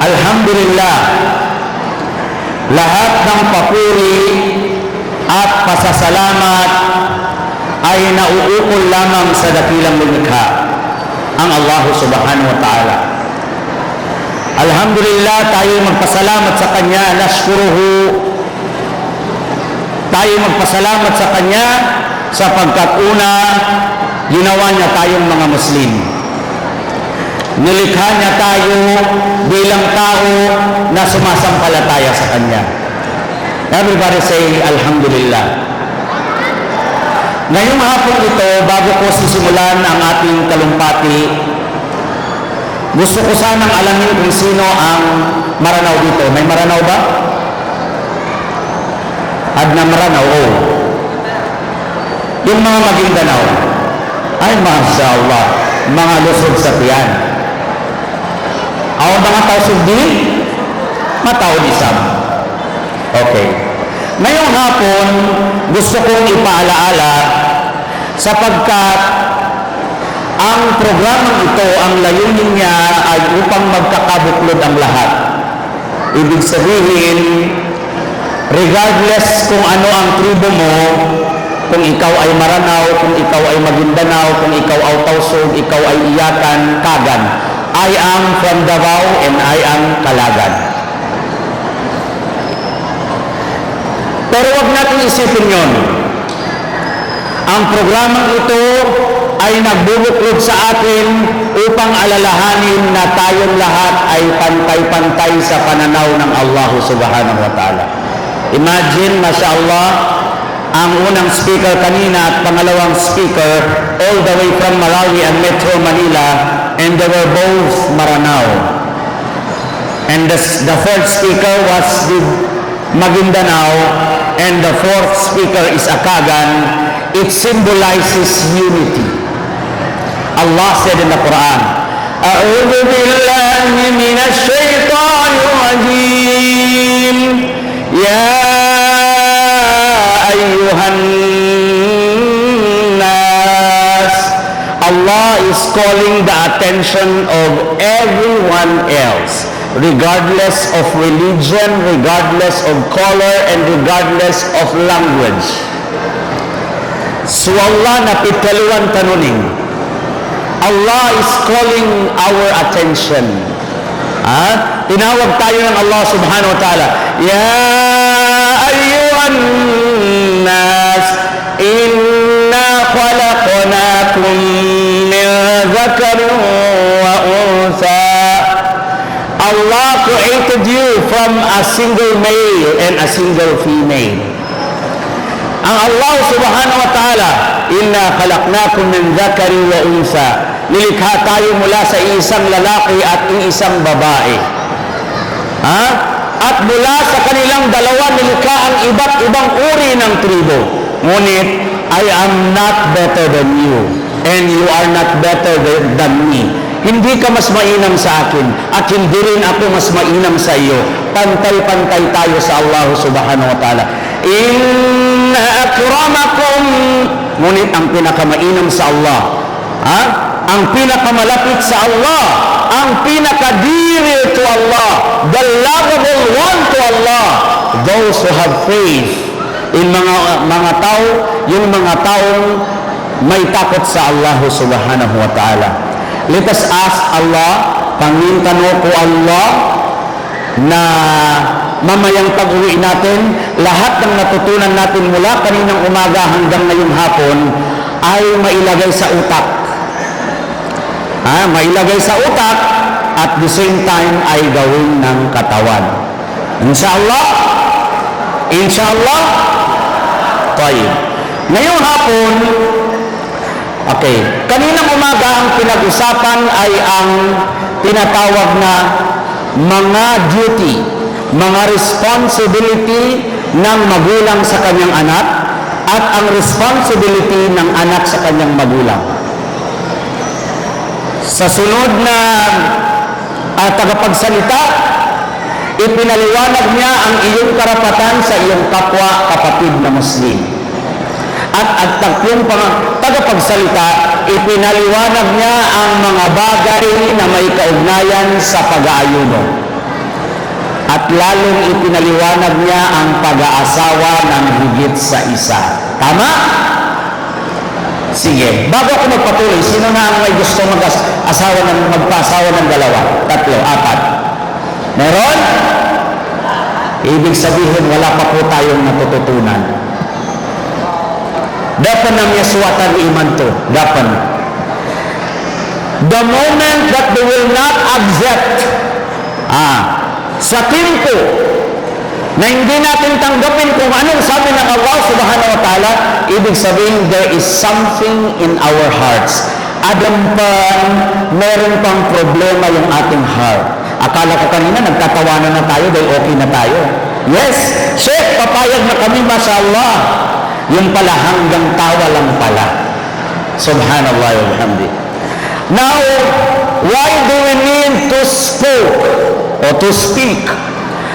Alhamdulillah, lahat ng papuri at pasasalamat ay nauukol lamang sa dakilang lumikha, ang Allah subhanahu wa ta'ala. Alhamdulillah, tayo magpasalamat sa Kanya, nashkuruhu. Tayo magpasalamat sa Kanya sapagkat una, ginawa niya tayong mga Muslim. Nilikha niya tayo bilang tao na sumasampalataya sa Kanya. Everybody say, Alhamdulillah. Ngayong hapon ito, bago ko sisimulan ang ating talumpati, gusto ko sanang alamin kung sino ang Maranao dito. May Maranao ba? Adna Maranao, oh. Yung mga Maguindanao, ay Masya Allah, mga lusog sa tiyan. Ako mga tao sugdi, matao isam. Okay. Ngayong hapon, gusto kong ipaalaala sapagkat ang programang ito, ang layunin niya ay upang magkakabuklod ang lahat. Ibig sabihin, regardless kung ano ang tribo mo, kung ikaw ay Maranao, kung ikaw ay Maguindanao, kung ikaw ay Tausug, ikaw ay Iyakan, Kagan, I am from Davao and I am Kalagan. Pero wag natin isipin yon. Ang programang ito ay nagbubuklod sa atin upang alalahanin na tayong lahat ay pantay-pantay sa pananaw ng Allah subhanahu wa ta'ala. Imagine, mashallah, ang unang speaker kanina at pangalawang speaker all the way from Marawi and Metro Manila, and they were both Maranao. And the third speaker was the Maguindanao, and the fourth speaker is Akagan. It symbolizes unity. Allah said in the Quran, "A'udhu billahi minash shaitanir rajim. Ya ayyuhan nas." Allah is calling the attention of everyone else, regardless of religion, regardless of color, and regardless of language. So Allah na pitkaluan tanuning, Allah is calling our attention. Tinawag tayo ng Allah subhanahu wa ta'ala, Ya ayyuhan nas, inna khalaqnakum min dhakarin wa untha. Allah created you from a single male and a single female. Ang Allah subhanahu wa ta'ala, inna khalaqnakum min dhakarin wa untha. Nilikha tayo mula sa isang lalaki at isang babae. At mula sa kanilang dalawa, nilikha ang iba't ibang uri ng tribo. Ngunit, I am not better than you, and you are not better than me. Hindi ka mas mainam sa akin, at hindi rin ako mas mainam sa iyo. Pantay-pantay tayo sa Allah subhanahu wa ta'ala. Inna akramakum, ngunit ang pinakamainam sa Allah, ang pinakamalapit sa Allah, ang pinaka-dear to Allah, the lovable one to Allah, those who have faith in mga tao, yung mga taong may takot sa Allah subhanahu wa ta'ala. Let us ask Allah, pangintano ko Allah, na mamayang pag-uwi natin, lahat ng natutunan natin mula kaninang umaga hanggang ngayong hapon ay mailagay sa utak. Mailagay sa utak at the same time ay gawin ng katawan. Inshallah? Inshallah? Tayyib. Ngayong hapon, okay, kaninang umaga ang pinag-usapan ay ang tinatawag na mga duty, mga responsibility ng magulang sa kanyang anak at ang responsibility ng anak sa kanyang magulang. Sa sunod na tagapagsalita, ipinaliwanag niya ang iyong karapatan sa iyong kapwa kapatid na Muslim. At tatlong tagapagsalita, ipinaliwanag niya ang mga bagay na may kaugnayan sa pag-aayuno. at lalong ipinaliwanag niya ang pag-aasawa ng higit sa isa. Tama? Sige, bago ako magpatuloy, sino na ang may gusto magpa-asawa ng dalawa? 3, 4. Meron? Ibig sabihin, wala pa po tayong natututunan. Dapat na miyaswatan iman to. Dapat. The moment that they will not accept sa tempo na hindi natin tanggapin kung anong sabi ng Allah subhanahu wa ta'ala, ibig sabihin there is something in our hearts. Meron pang problema yung ating heart. Akala ko kanina nagtatawanan na tayo dahil okay na tayo. Yes, Sheikh, papayag na kami, mashallah. Yung pala hanggang tawa lang pala. Subhanallah wa bihamdi. Now, why do we need to speak?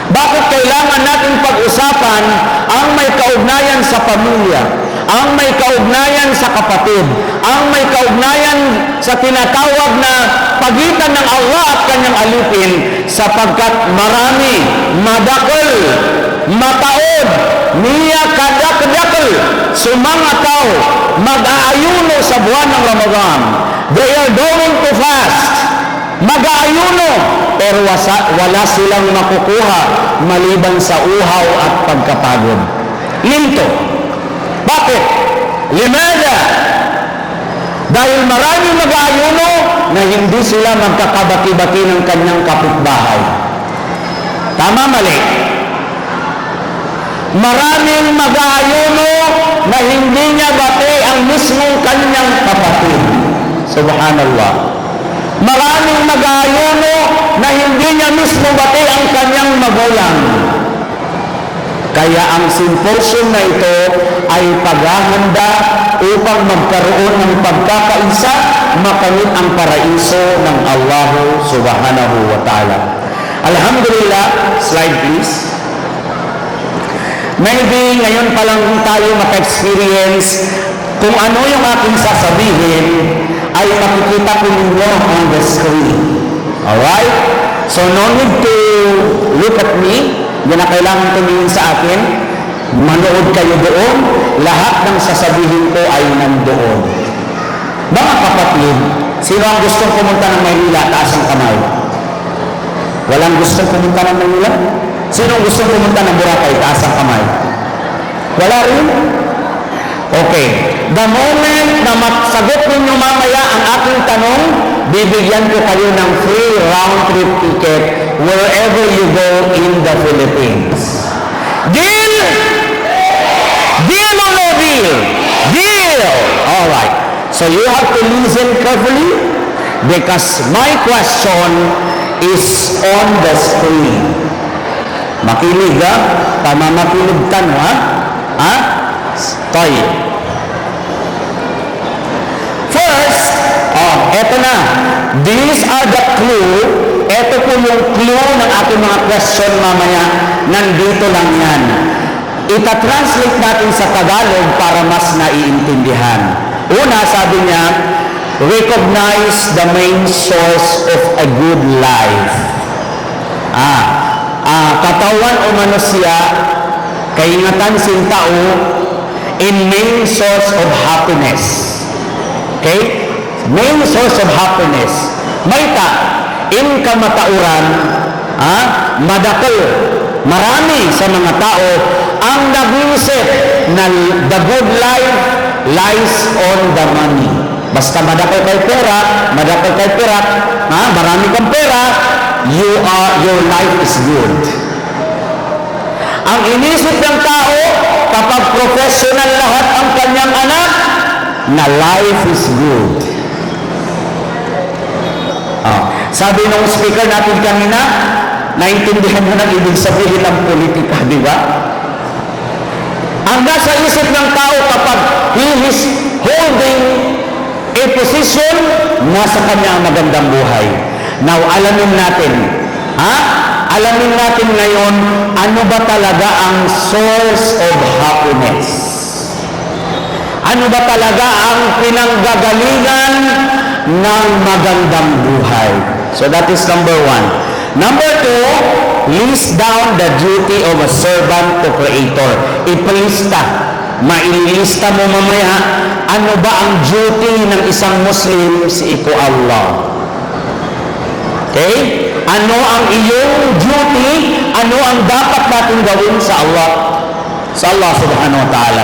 Bakit kailangan natin pag-usapan ang may kaugnayan sa pamilya, ang may kaugnayan sa kapatid, ang may kaugnayan sa tinatawag na pagitan ng Allah at kanyang alipin, sapagkat marami, madakal, mataod, niya kadak-dakal, sumangataw, mag-aayuno sa buwan ng Ramadan. They are going to fast. Mag-aayuno, pero wala silang makukuha maliban sa uhaw at pagkapagod. Linto. Bakit? Limada. Dahil marami mag-aayuno na hindi sila magkakabati-bati ng kanyang kapitbahay. Tama, mali? Maraming mag-aayuno na hindi niya bati ang mismong kanyang kapatid. Subhanallah. Maraming mag-aayuno na hindi niya mismo bati ang kanyang magulang. Kaya ang simporsyon na ito ay paghahanda upang magkaroon ng pagkakaisa, makamit ang paraiso ng Allah subhanahu wa ta'ala. Alhamdulillah, slide please. Maybe ngayon pa lang tayo maka-experience kung ano yung aking sasabihin ay makikita ko ninyo on the screen. Alright? So no need to look at me. Hindi na kailangan tumingin sa akin. Manood kayo doon. Lahat ng sasabihin ko ay nandoon. Mga kapatid, sino ang gustong pumunta ng Maynila? Taas ang kamay. Walang gustong pumunta ng Maynila? Sino ang gustong pumunta ng Boracay? Taas ang kamay. Wala rin? Okay. The moment na masagot ninyo mamaya ang aking tanong, bibigyan ko kayo ng free round-trip ticket wherever you go in the Philippines. Deal? Deal or no deal? Deal! Alright. So you have to listen carefully because my question is on the screen. Makinig ha? Tama makinig ka no ha? Ha? Toy. First, eto na. These are the clue. Eto po yung clue ng ating mga question mamaya. Nandito lang yan. Ita-translate natin sa Tagalog para mas naiintindihan. Una, sabi niya, recognize the main source of a good life. Katawan o manusia, kaingatan sin tao, in main source of happiness. Okay? Main source of happiness. Maita, in kamatauran, madakal, marami sa mga tao ang nag-iisip na the good life lies on the money. Basta madakal kay pera, marami kang pera, your life is good. Ang inisip ng tao, kapag professional lahat ang kanyang anak, na life is good. Sabi ng speaker natin kanina, naintindihan mo na ibig sabihin ng politika, di ba? Ang nasa isip ng tao kapag he is holding a position, nasa kanya ang magandang buhay. Now, alamin natin, alamin natin ngayon, ano ba talaga ang source of happiness? Ano ba talaga ang pinanggagalingan ng magandang buhay? So that is number 1. Number 2, list down the duty of a servant to Creator. Ipalista, maililista mo mamaya, ano ba ang duty ng isang Muslim sa iko Allah? Okay? Ano ang iyong duty? Ano ang dapat natin gawin sa Allah? Sa Allah subhanahu wa ta'ala.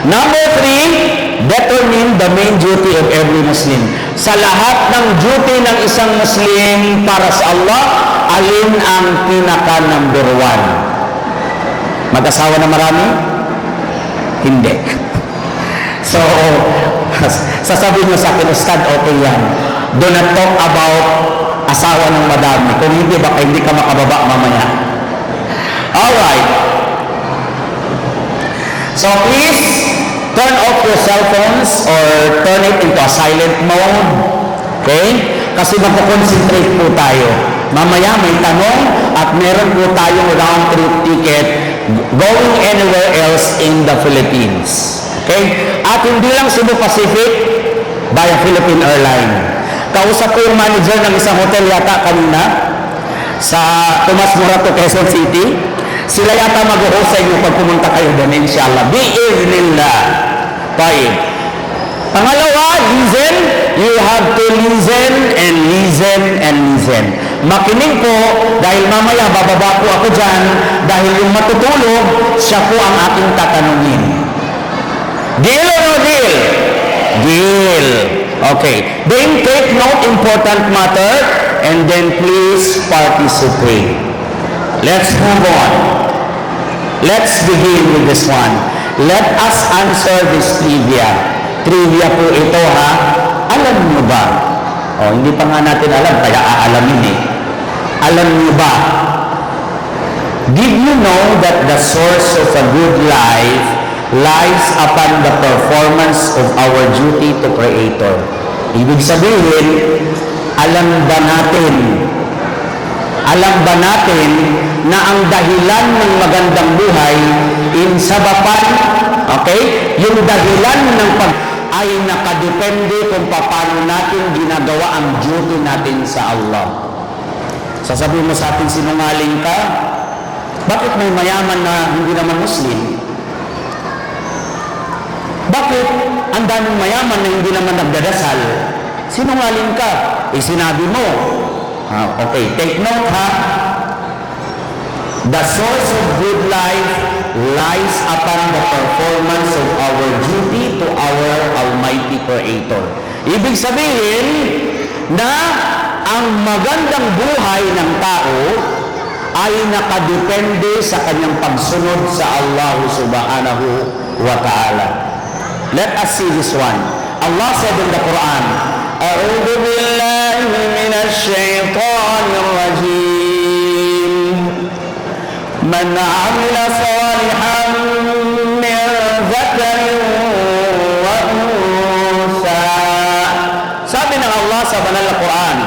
Number 3, determine the main duty of every Muslim. Sa lahat ng duty ng isang Muslim para sa Allah, alin ang pinaka number 1? Mag-asawa na marami? Hindi. So, sasabihin mo sa akin, Ustad, okay yan. Do not talk about asawa ng madami. Kung hindi, baka hindi ka makababa mamaya. Alright. So please, turn off your cell phones or turn it into a silent mode. Okay? Kasi magpo-concentrate po tayo. Mamaya may tanong at meron po tayong round trip ticket going anywhere else in the Philippines. Okay? At hindi lang Cebu Pacific via Philippine Airlines. Kausap ko yung manager ng isang hotel yata kanina sa Tomas Morato, Quezon City. Sila yata mag-host sa inyo pag pumunta kayo doon, inshallah. Bi'iznillah. Tayo. Pangalawa, listen. You have to listen and listen and listen. Makinig po dahil mamaya bababa po ako dyan dahil yung matutulog, siya po ang aking tatanungin. Deal or no deal? Deal. Okay. Then take note important matter and then please participate. Let's move on. Let's begin with this one. Let us answer this trivia. Trivia po ito ha. Alam niyo ba? Hindi pa nga natin alam, kaya aalamin eh. Alam niyo ba? Did you know that the source of a good life lies upon the performance of our duty to Creator? Ibig sabihin, alam ba natin na ang dahilan ng magandang buhay in sabapan, okay? Yung dahilan ng ay nakadepende kung paano natin ginagawa ang duty natin sa Allah. Sasabihin mo sa atin, sinungaling ka? Bakit may mayaman na hindi naman Muslim? Bakit ang daming mayaman na hindi naman nagdadasal? Sinungaling ka? Sinabi mo. Okay, take note ha. The source of good life lies upon the performance of our duty to our Almighty Creator. Ibig sabihin na ang magandang buhay ng tao ay nakadepende sa kanyang pagsunod sa Allah subhanahu wa ta'ala. Let us see this one. Allah said in the Quran, A'udhu billahi minash shaitanir rajim. Man 'amila salihan min dhakarin wa unsa. Sabi ng Allah sa banal na Quran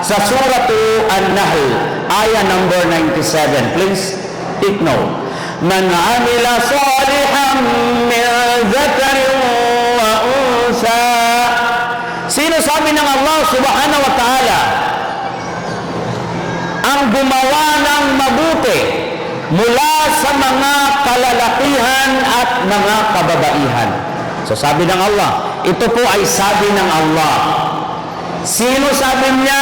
sa surah An-Nahl, ayah number 97. Please take note. Man 'amila salihan min dhakarin wa unsa. Sino sabi ng Allah subhanahu wa ta'ala ang gumawa ng mabuti mula sa mga kalalakihan at mga kababaihan? So sabi ng Allah, ito po ay sabi ng Allah. Sino sabi niya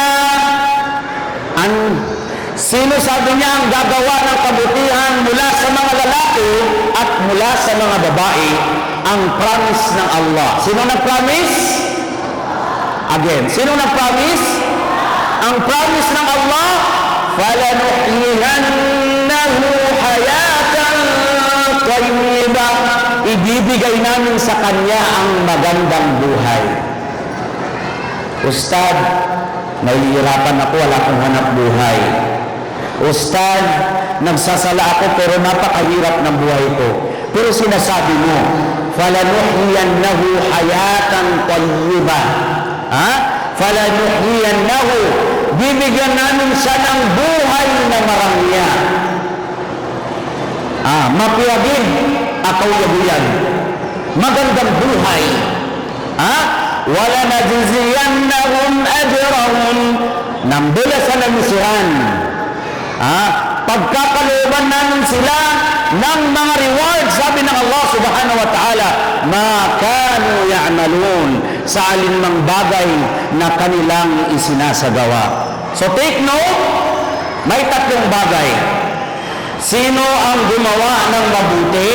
ang gagawa ng kabutihan mula sa mga lalaki at mula sa mga babae? Ang promise ng Allah. Sino nag-promise? Again, sino nag-promise? Ang promise ng Allah, فَلَنُحْيِيَنَّهُ حَيَاةً طَيِّبَةً. Ibibigay namin sa kanya ang magandang buhay. Ustad, nahihirapan ako, wala akong hanap buhay. Ustad, nagsasala ako pero napakahirap ng buhay ko. Pero sinasabi mo, فَلَنُحْيِيَنَّهُ حَيَاةً طَيِّبَةً. فَلَنُحْيِيَنَّهُ, bibigyan namin siya ng buhay na marangya. Mapiyagin, akaw-yabuyan. Magandang buhay. وَلَنَجْزِيَنَّهُمْ أَجْرَهُمْ. Nambula sa namisihan. Pagkat ng mga reward, sabi ng Allah subhanahu wa ta'ala, ma kanu ya'malun, sa alinmang bagay na kanilang isinasagawa. So take note, may tatlong bagay. Sino ang gumawa ng mabuti?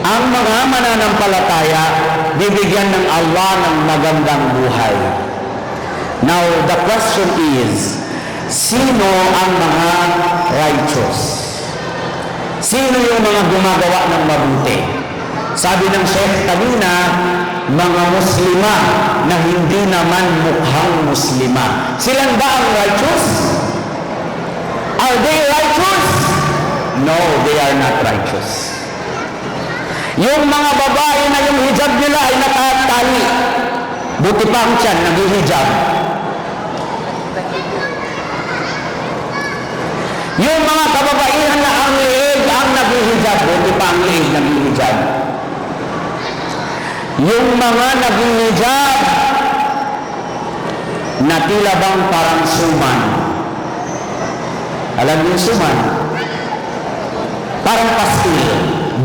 Ang mga mananampalataya, bibigyan ng Allah ng magandang buhay. Now, the question is, sino ang mga righteous? Sino yung mga gumagawa ng mabuti? Sabi ng Sheikh kanina, mga Muslima na hindi naman mukhang Muslima. Silang ba ang righteous? Are they righteous? No, they are not righteous. Yung mga babae na yung hijab nila ay nakatali. Buti pa ang tiyan, nag-hijab. Yung mga kababaihan na ang liig ang nag-hijab, buti pa ang liig nag-hijab. Yung mga nag-hijab na tila bang parang suman. Alam niyo suman? Parang pastil,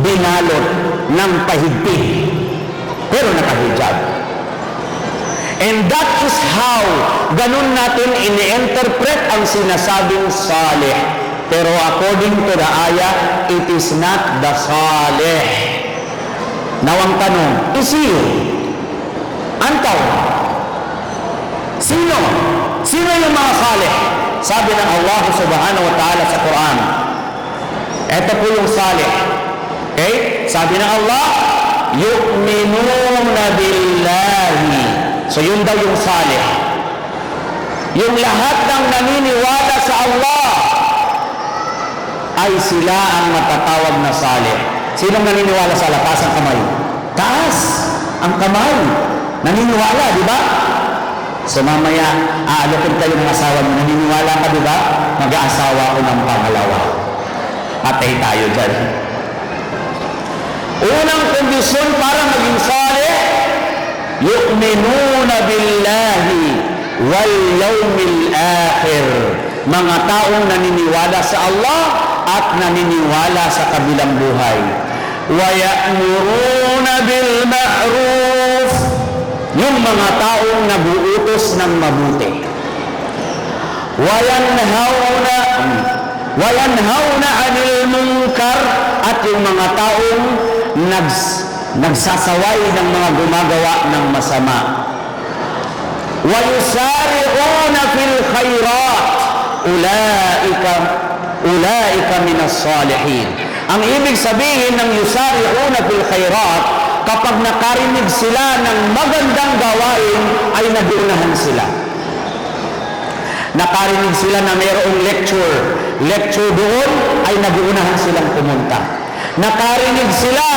binalot ng pahigpig, pero nakahijab. And that is how ganun natin ini-interpret ang sinasabing salih. Pero according to the ayah, it is not the salih. Now ang tanong, isiyo? Antaw? Sino? Sino yung mga salih? Sabi ng Allah subhanahu wa ta'ala sa Quran. Ito po yung salih. Okay? Sabi ng Allah, yu'minuna billahi. So yun daw yung salih. Yung lahat ng naniniwala sa Allah ay sila ang matatawag na salih. Sinong naniniwala sa Allah? Taas ang kamay. Taas ang kamay. Naniniwala, di ba? So mamaya, aalokon kayo ng asawa mo. Naniniwala ka, di ba? Mag-aasawa ko ng pangalawa. Patay tayo dyan. Unang kondisyon para maging salih, yu'minuna billahi wal yawmil akhir. Mga taong naniniwala sa Allah at naniniwala sa kabilang buhay. Wa ya'muruna bil ma'ruf. Yung mga taong nag-uutos ng mabuti. Wa yanhauna 'anil munkar, at yung mga taong nagsasaway ng mga gumagawa ng masama. Wa yusari'una fil khairat, ulaika minas salihin. Ang ibig sabihin ng yusari'una fil khairat, kapag nakarinig sila ng magandang gawain, ay naguunahan sila. Nakarinig sila na mayroong lecture doon, ay naguunahan silang pumunta. Nakarinig sila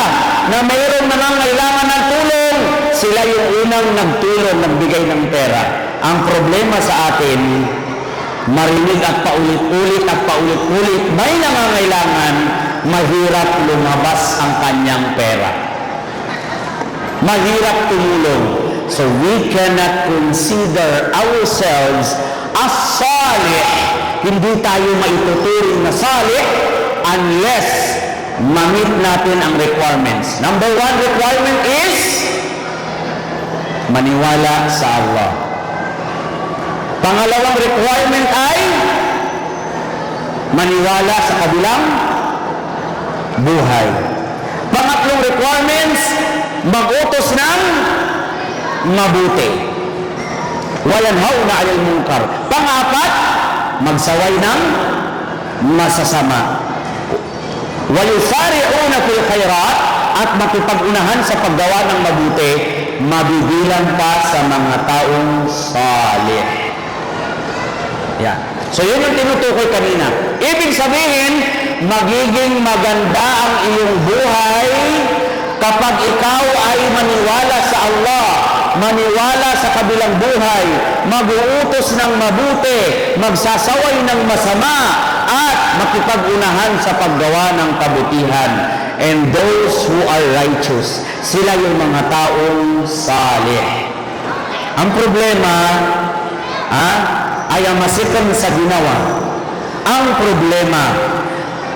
na mayroong nangangailangan ng tulong, sila yung unang nagtulong, nagbigay ng pera. Ang problema sa atin, marinig at paulit-ulit may nangangailangan, mahirap lumabas ang kanyang pera. Mahirap tumulong. So we cannot consider ourselves as salih. Hindi tayo maituturing na salih unless ma-meet natin ang requirements. Number one requirement is maniwala sa Allah. Pangalawang requirement ay maniwala sa kabilang buhay. Pangatlong requirements, mag-utos ng mabuti. Wayanhauna 'anil munkar. Pang-apat, magsaway ng masasama. Wayusari'una fil khairat, at makipag-unahan sa paggawa ng mabuti, mabibilang pa sa mga taong salih. Yan. So yun yung tinutukoy kanina. Ibig sabihin, magiging maganda ang iyong buhay kapag ikaw ay maniwala sa Allah, maniwala sa kabilang buhay, mag-uutos ng mabuti, magsasaway ng masama, at makipag-unahan sa paggawa ng kabutihan. And those who are righteous, sila yung mga taong salih. Ang problema, ay ang masikan sa ginawa. Ang problema,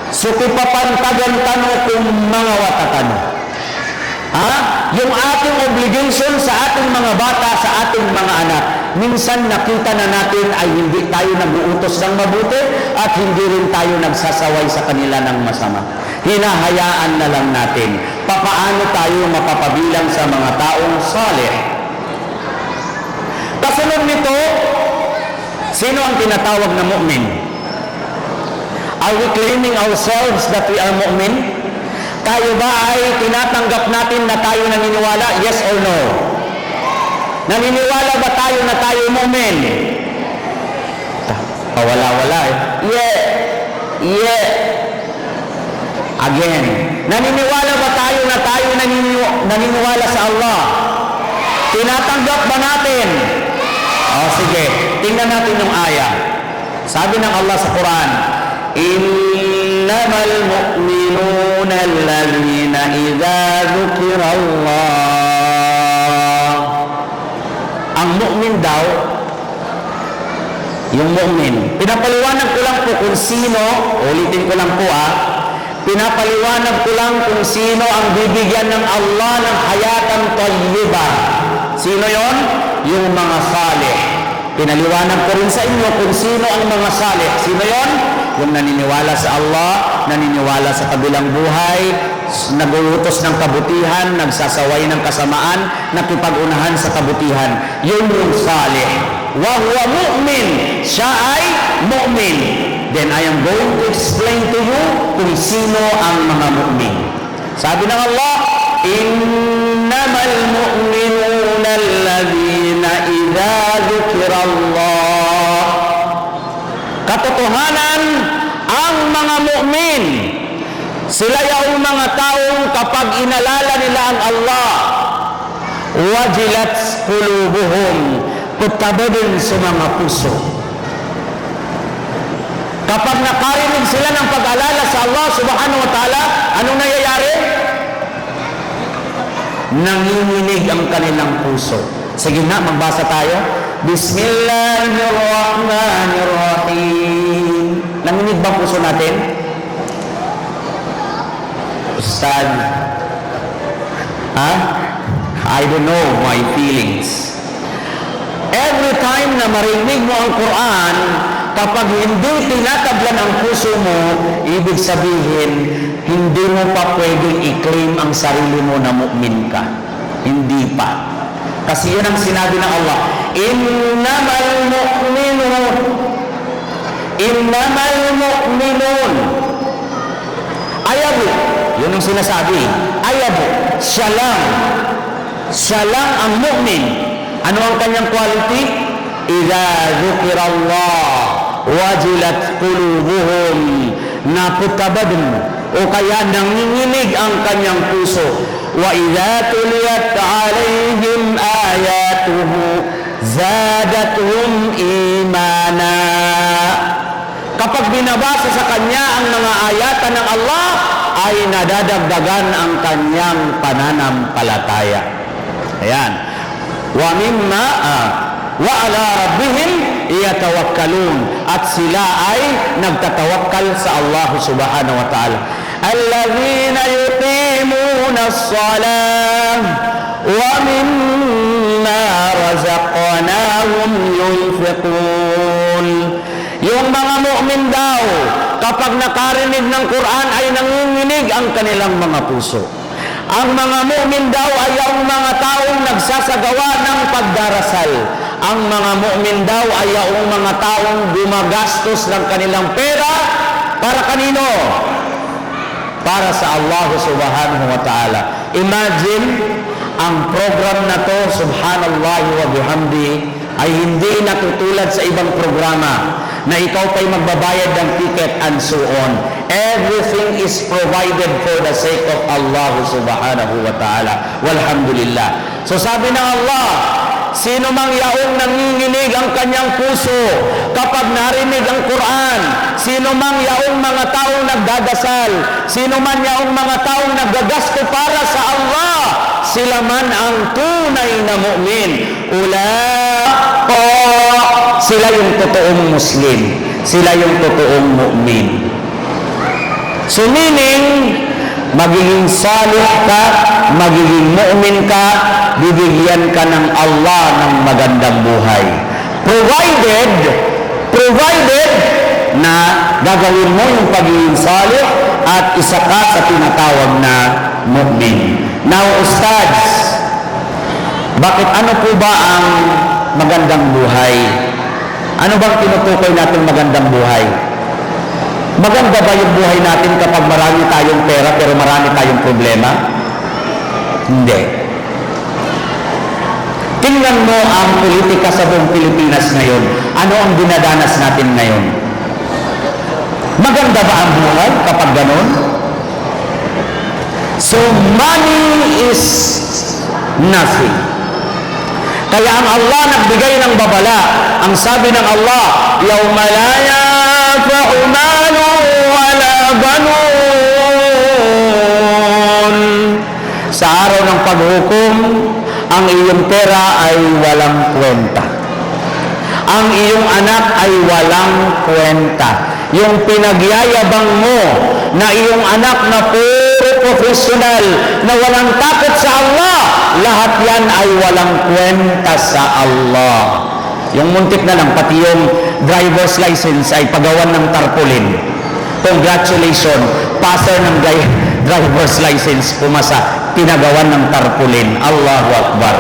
Sukipapantagan tano kung mga watakano. Ha? Yung ating obligation sa ating mga bata, sa ating mga anak. Minsan nakita na natin ay hindi tayo nag-uutos ng mabuti at hindi rin tayo nagsasaway sa kanila ng masama. Hinahayaan na lang natin. Papaano tayo mapapabilang sa mga taong salih? Kasunod nito, sino ang tinatawag na mu'min? Are we claiming ourselves that we are mu'min? Tayo ba ay tinatanggap natin na tayo naniniwala? Yes or no? Naniniwala ba tayo na tayo mu'min? Pawala-wala eh. Yeah. Yeah. Again. Naniniwala ba tayo na tayo naniniwala sa Allah? Tinatanggap ba natin? Sige. Tingnan natin yung ayah. Sabi ng Allah sa Quran, إنما المؤمنون الذين إذا ذكر الله. Ang mu'min daw, yung mu'min, pinapaliwanag ko lang po kung sino, ulitin ko lang po pinapaliwanag ko lang kung sino ang bibigyan ng Allah ng hayatan tayyibah. Sino yon? Yung mga salih. Pinaliwanag ko rin sa inyo kung sino ang mga salih. Sino yon? Yung naniniwala sa Allah, naniniwala sa kabilang buhay, nag-uutos ng kabutihan, nagsasaway ng kasamaan, nakipag-unahan sa kabutihan. Yun yung salih. Wa huwa mu'min. Siya ay mu'min. Then I am going to explain to you kung sino ang mga mu'min. Sabi ng Allah, innamal mu'minuna alladhina idha dhukira Allah. Katotohanan, ang mga mu'min, sila yung mga taong kapag inalala nila ang Allah, wajilat qulubuhum, putabadin sa mga puso. Kapag nakarinig sila ng pag-alala sa Allah subhanahu wa ta'ala, anong nangyayari? Nanginginig ang kanilang puso. Sige na, magbasa tayo. Bismillahirrahmanirrahim. Nanginig ba puso natin? Ustad, I don't know my feelings. Every time na marinig mo ang Quran, kapag hindi tinatablan ang puso mo, ibig sabihin, hindi mo pa pwedeng i-claim ang sarili mo na mu'min ka. Hindi pa. Kasi yun ang sinabi ng Allah, innamal mu'minun. Innamal mu'minun. Ayabu. Yun ang sinasabi. Ayabu. Siya lang. Siya lang ang mu'min. Ano ang kanyang quality? Idza dzukirallah wajilat qulubuhum, naputabadun o kaya nanginginig ang kanyang puso. Wa idza tuliyat alaihim ayatuhu zadatuhum imana. Kapag binabasa sa kanya ang mga ayatan ng Allah, ay nadadagdagan ang kanyang pananampalataya. Ayan. Wa mimma wa ala rabbihim yatawakkalun, at sila ay nagtatawakkal sa Allah subhanahu wa ta'ala. Alladhina yuqimuna as-salah wa mimma razaqnahum yunfiqun. Yung mga mu'min daw, kapag nakarinig ng Quran ay nanginginig ang kanilang mga puso. Ang mga mu'min daw ay ang mga taong nagsasagawa ng pagdarasal. Ang mga mu'min daw ay ang mga taong gumagastos ng kanilang pera para kanino? Para sa Allah subhanahu wa ta'ala. Imagine, ang program na to, subhanallah wa bihamdi, ay hindi natutulad sa ibang programa na ikaw pa'y magbabayad ng ticket and so on. Everything is provided for the sake of Allah subhanahu wa ta'ala. Walhamdulillah. So sabi ng Allah, sino mang yaong nanginginig ang kanyang puso kapag narinig ang Quran, sino mang yaong mga taong nagdadasal, sino man yaong mga taong naggagasto para sa Allah, sila man ang tunay na mu'min. Sila yung totoong Muslim. Sila yung totoong mu'min. So meaning, magiging salih ka, magiging mu'min ka, bibigyan ka ng Allah ng magandang buhay. Provided na gagawin mo yung pagiging salih at isa ka sa tinatawag na mu'min. Now, Ustads, bakit ano po ba ang magandang buhay? Ano bang tinutukoy natin magandang buhay? Maganda ba yung buhay natin kapag marami tayong pera pero marami tayong problema? Hindi. Tingnan mo ang politika sa buong Pilipinas ngayon. Ano ang dinadanas natin ngayon? Maganda ba ang buhay kapag ganon? So, money is nothing. Kaya ang Allah nagbigay ng babala. Ang sabi ng Allah, "Yawma la yanfa'u malun wala banun." Sa araw ng paghukom, ang iyong pera ay walang kwenta. Ang iyong anak ay walang kwenta. Yung pinagyayabang mo na iyong anak na puro profesional, na walang takot sa Allah, lahat yan ay walang kwenta sa Allah. Yung muntik na lang, pati yung driver's license ay pagawan ng tarpaulin. Congratulations, passer ng driver's license, pumasa, pinagawan ng tarpaulin. Allahu Akbar.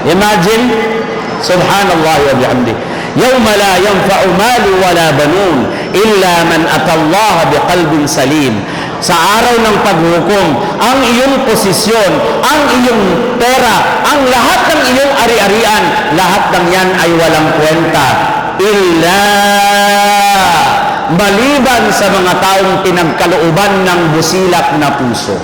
Imagine, subhanallah wa bihamdi. Yawma la yanfa'u malu wala banun illa man atallaha biqalbin salim. Sa araw ng paghukom, ang iyong posisyon, ang iyong pera, ang lahat ng iyong ari-arian, lahat ng yan ay walang kwenta. Illa maliban sa mga taong pinagkalooban ng busilak na puso.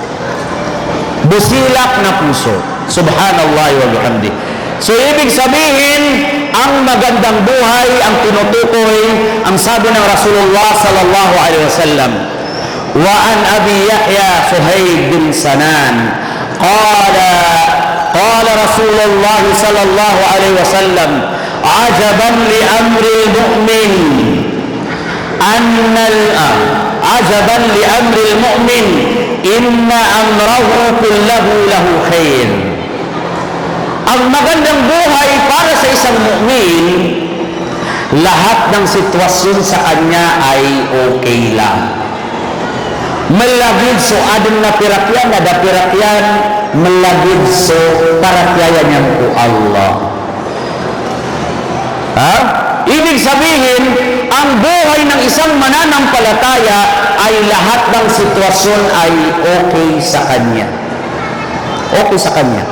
Busilak na puso. Subhanallah wa bihamdi. So, ibig sabihin, ang magandang buhay, ang tinutukoy, ang sabi ng Rasulullah sallallahu alaihi wasallam, wa an Abi Yahya Suhaib bin Sanan, qala Rasulullah sallallahu alaihi wasallam, ajaban li amri al-mu'min, ajaban li amri al-mu'min, inna amrahu kullahu lahu khair. Ang magandang buhay para sa isang mu'min, lahat ng sitwasyon sa kanya ay okay lang. Malagid so adin na pirakyan, nada pirakyan, malagid so parakyayan niyan po Allah. Ha? Ibig sabihin, ang buhay ng isang mananampalataya ay lahat ng sitwasyon ay okay sa kanya. Okay sa kanya.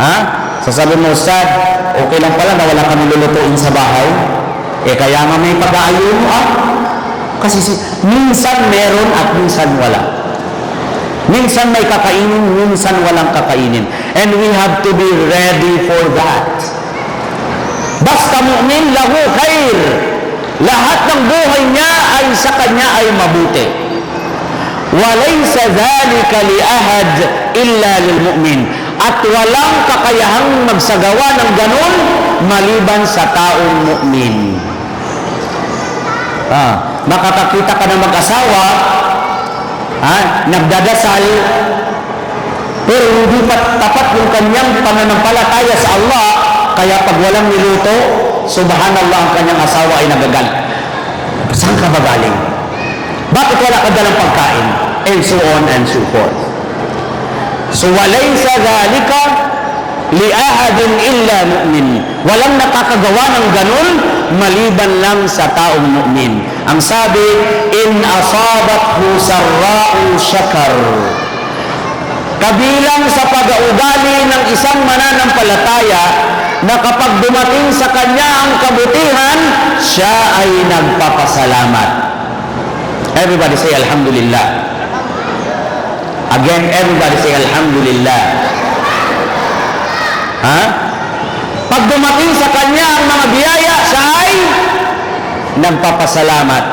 Ha? Sasabi mo, Ustad, okay lang pala na wala kami lulutuin sa bahay. Kaya nga may pag-aayon mo, Kasi minsan meron at minsan wala. Minsan may kakainin, minsan walang kakainin. And we have to be ready for that. Basta mu'min lahu khair. Lahat ng buhay niya ay sa kanya ay mabuti. Walaysa dhalika li ahad illa lil mu'min. At walang kakayahang magsagawa ng ganun maliban sa taong mu'min. Makakakita ka ng mag-asawa, nagdadasal, pero hindi pa tapat yung kanyang pananampalataya sa Allah, kaya pag walang niluto, subhanallah, ang kanyang asawa ay nagagal. Saan ka ba galing? Bakit wala ka dalang pagkain? And so on and so forth. So, walaysa dhalika li ahadin illa mu'min. Walang nakakagawa ng ganun maliban lang sa taong mu'min. Ang sabi, in asabathu sarra'u syakar. Kabilang sa pag-uugali ng isang mananampalataya na kapag dumating sa kanya ang kabutihan, siya ay nagpapasalamat. Everybody say Alhamdulillah. Again, everybody say Alhamdulillah. Pag dumating sa kanya ang mga biyaya, siya ay nagpapasalamat.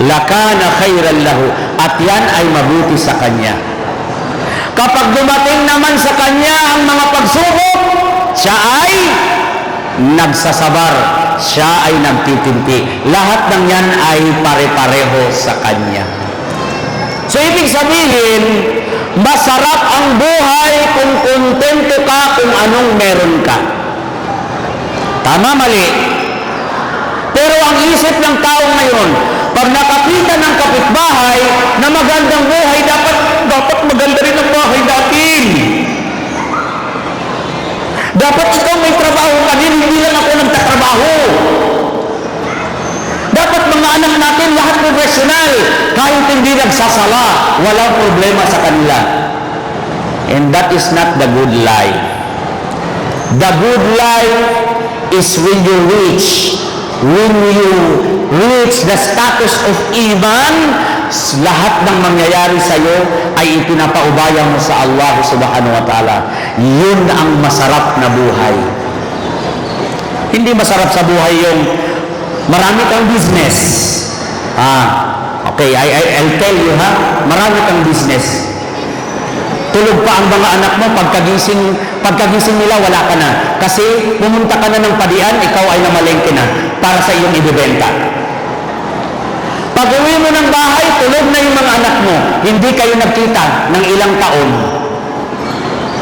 Lakana khairan lahu. At yan ay mabuti sa kanya. Kapag dumating naman sa kanya ang mga pagsubok, siya ay nagsasabar. Siya ay nagtitimpi. Lahat ng yan ay pare-pareho sa kanya. So, ibig sabihin, masarap ang buhay kung kontento ka kung anong meron ka. Tama, mali. Pero ang isip ng tao ngayon, pag nakakita ng kapitbahay na magandang buhay, dapat maganda rin ang bahay natin. Dapat ikaw may trabaho ka din, hindi lang ako nagtatrabaho. Dapat mga anak natin lahat professional, kahit hindi nagsasala, walang problema sa kanila. And that is not the good life. The good life is when you reach the status of iman, lahat ng mangyayari sa iyo ay ipinapaubaya mo sa Allah subhanahu wa ta'ala. Yun ang masarap na buhay. Hindi masarap sa buhay yung marami kang business. Okay, I'll tell you marami kang business. Tulog pa ang mga anak mo, pagkagising nila, wala ka na. Kasi pumunta ka na ng padian, ikaw ay namalengke na para sa iyong ibibenta. Pag uwi mo ng bahay, tulog na yung mga anak mo. Hindi kayo nagkita ng ilang taon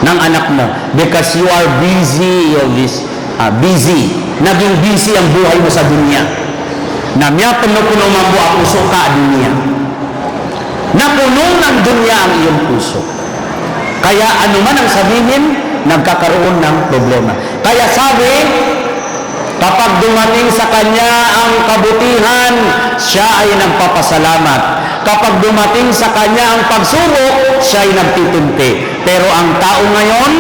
ng anak mo because you are busy, naging busy ang buhay mo sa dunya. Namya puno-puno mambo ang puso ka dunya. Napuno ng dunya ang iyong puso. Kaya ano man ang sabihin, nagkakaroon ng problema. Kaya sabi, kapag dumating sa kanya ang kabutihan, siya ay nagpapasalamat. Kapag dumating sa kanya ang pagsubok, siya ay nagtitimpi. Pero ang tao ngayon,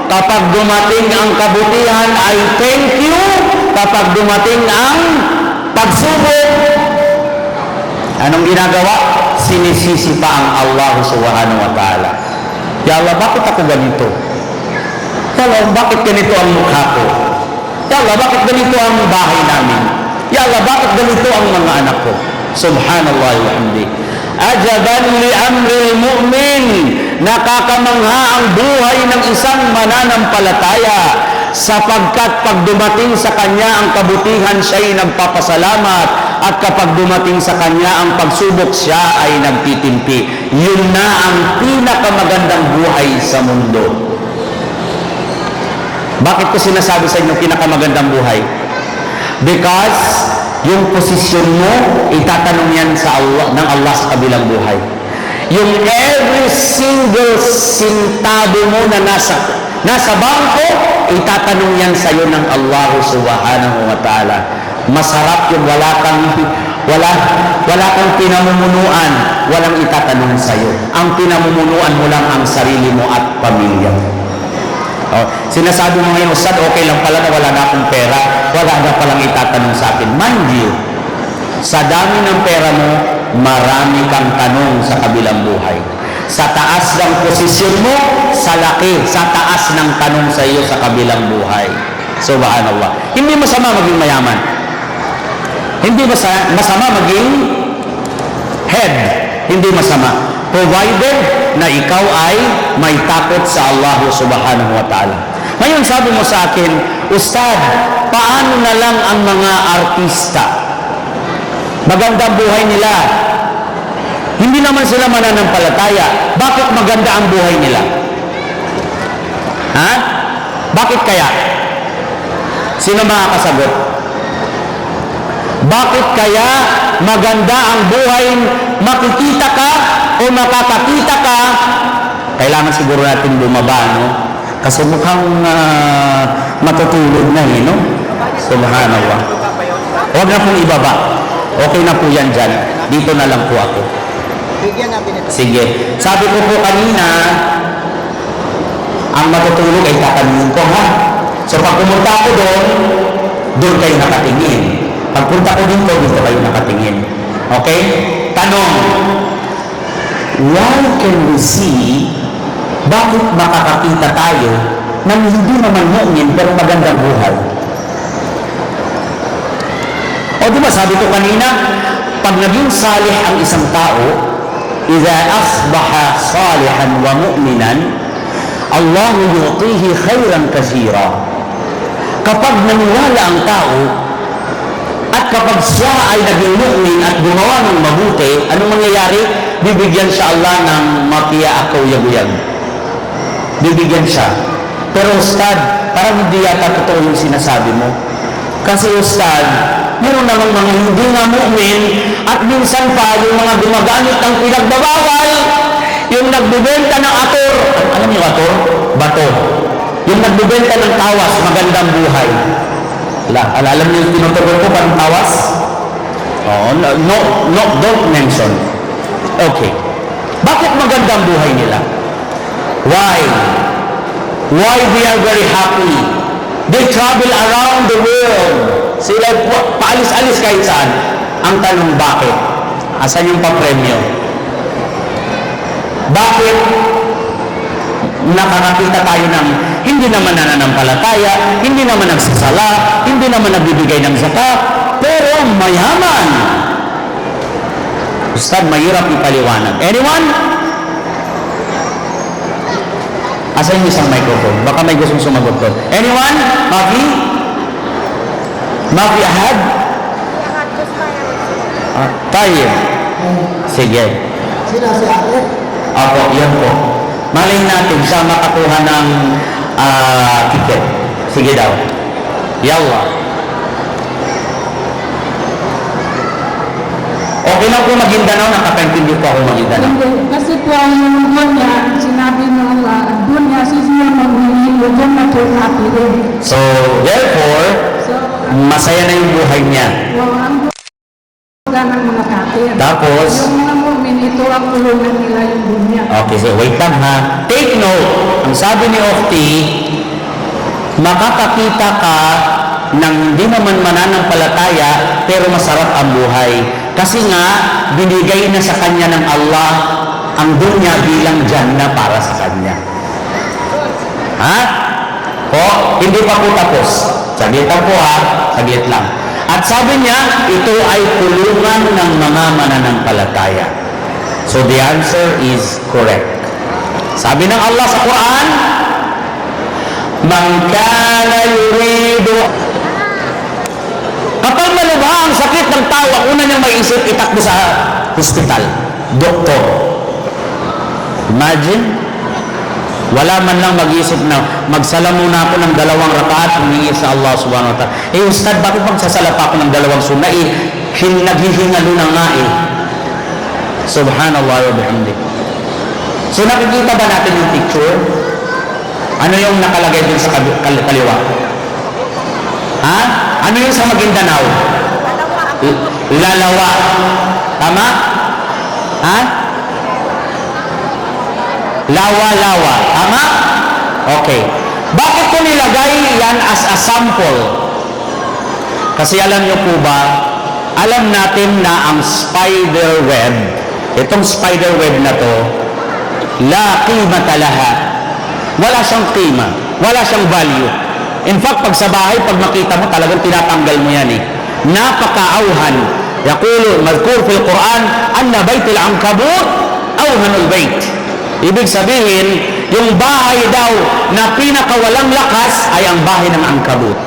kapag dumating ang kabutihan ay thank you. Kapag dumating ang pagsubok, anong ginagawa? Sinisisi pa ang Allah subhanahu wa ta'ala. Ya Allah, bakit ako ganito? Ya Allah, bakit ganito ang mukha ko? Ya Allah, bakit ganito ang bahay namin? Ya Allah, bakit ganito ang mga anak ko? Subhanallah wa hamdi. Ajaban li amril mu'min. Nakakamangha ang buhay ng isang mananampalataya sapagkat pag dumating sa kanya ang kabutihan, siya ay nagpapasalamat, at kapag dumating sa kanya ang pagsubok, siya ay nagtitimpi. Yun na ang pinakamagandang buhay sa mundo. Bakit ko sinasabi sa inyo pinakamagandang buhay? Because yung posisyon mo, itatanong yan sa Allah, ng Allah sa kabilang buhay. Yung every single sintado mo na nasa bangko, itatanong yan sa iyo ng Allah subhanahu wa ta'ala. Masarap yung wala kang pinamumunuan, walang itatanong sa iyo. Ang pinamumunuan mo lang ang sarili mo at pamilya. Sinasabi mo ngayon, Ustad, okay lang pala na wala na akong pera, wala na palang itatanong sa akin. Mind you, sa dami ng pera mo, marami kang tanong sa kabilang buhay. Sa taas ng posisyon mo, sa taas ng tanong sa iyo sa kabilang buhay. Subhanallah. Hindi masama maging mayaman. Hindi masama maging head. Hindi masama. Provided na ikaw ay may takot sa Allah subhanahu wa ta'ala. Ngayon sabi mo sa akin, Ustad, paano na lang ang mga artista? Magandang buhay nila. Hindi naman sila mananampalataya. Bakit maganda ang buhay nila? Bakit kaya? Sino makakasagot? Bakit kaya maganda ang buhay? Makikita ka o makakakita ka? Kailangan siguro natin bumaba, no? Kasi mukhang matutulog na, no? Subhanallah. Huwag na pong ibaba. Okay na po yan dyan. Dito na lang po ako. Bigyan natin ito. Sige. Sabi ko po kanina, ang matutulog ay tatanungin ko, ha? So pag pumunta ako doon kayo nakatingin. Pagpunta ko dito kayo nakatingin. Okay? Tanong, why can we see, bakit makakakita tayo ng hindi naman mu'min pero magandang buhay? O diba sabi ko kanina, pag naging salih ang isang tao, idha asbaha salihan wa mu'minan, Allahu yu'tihi khairan kathira. Kapag naniwala ang tao, at kapag siya ay naging mu'min at gumawa ng mabuti, anong mangyayari? bibigyan siya Allah ng mapiya ako yag-yag. Bibigyan siya. Pero Ustad, parang hindi yata totoo yung sinasabi mo. Kasi Ustad, meron namang mga hindi nga mu'min at minsan pa yung mga gumagamit ng pinagbabawal, yung nagbibenta ng ator. Alam niyo ator? Bato. Yung nagbibenta ng tawas, magandang buhay. Alam niyo yung tinutugon ko parang tawas? Oh, no, don't mention. Okay. Bakit magandang buhay nila? Why? Why they are very happy? They travel around the world. Sila paalis-alis kahit saan. Ang tanong, bakit? Asan yung papremyo? Bakit nakakakita tayo ng hindi naman nananampalataya, hindi naman nagsasala, hindi naman nagbibigay ng zakat, pero mayaman? Ustad, mahirap ipaliwanag. Anyone? Asan yung isang microphone? Baka may gustong sumagot doon. Anyone? Mafi? Mafi ahad? Tayo. Sige. Sino si Ate? Apo, yan po. Malay natin siya makakuha ng ticket. Sige daw. Yalla. Okay lang po Maguindanao, nakapentindi po ako Maguindanao. Hindi. Kasi po ang dunya, sinabi ng Allah, ang dunya, sisiya mag-uwi, huwag na po kapilin. So, therefore, So, masaya na yung buhay niya. ang dunya ng mga kapil. Tapos, Yung mga mu'min, ito ang kulungan nila yung dunya. okay, so wait lang ha. Take note, ang sabi ni Ofti, makakakita ka ng hindi naman mananampalataya, pero masarap ang buhay. Kasi nga, binigay na sa kanya ng Allah ang dunya bilang Jannah para sa kanya. Ha? Po, hindi pa po tapos. Saglit lang po ha, saglit lang. At sabi niya, ito ay kulungan ng mga mananampalataya. So the answer is correct. Sabi ng Allah sa Quran, Man kana yuridu. Kapag malubha ang sakit ng tao, ang una niyang maiisip, itakbo sa hospital. Doktor. Imagine, wala man lang mag-isip na magsala muna ako ng 2 rakaat humingi sa Allah subhanahu wa ta'ala. Ustad, bakit magsasala pa ako ng 2 sunna? Naghihingalo na nga eh. Subhanallah wa bihamdi. So nakikita ba natin yung picture? Ano yung nakalagay dun sa kaliwa? Ha? Ano yung sa Maguindanao? Lalawa. Tama? Ha? Lawa-lawa. Tama? Okay. Bakit ko nilagay yan as a sample? Kasi alam niyo po ba, alam natin na ang spider web, itong spider web na to, la qimata laha. Wala siyang qima, wala siyang value. In fact, pag sa bahay, pag makita mo, talagang tinatanggal mo yan eh. Napaka-auhan. Yaqulu, madhkur fil Quran, anna baytil ankabut, auhanul bayt. Ibig sabihin, yung bahay daw na pinakawalang lakas ay ang bahay ng angkabut.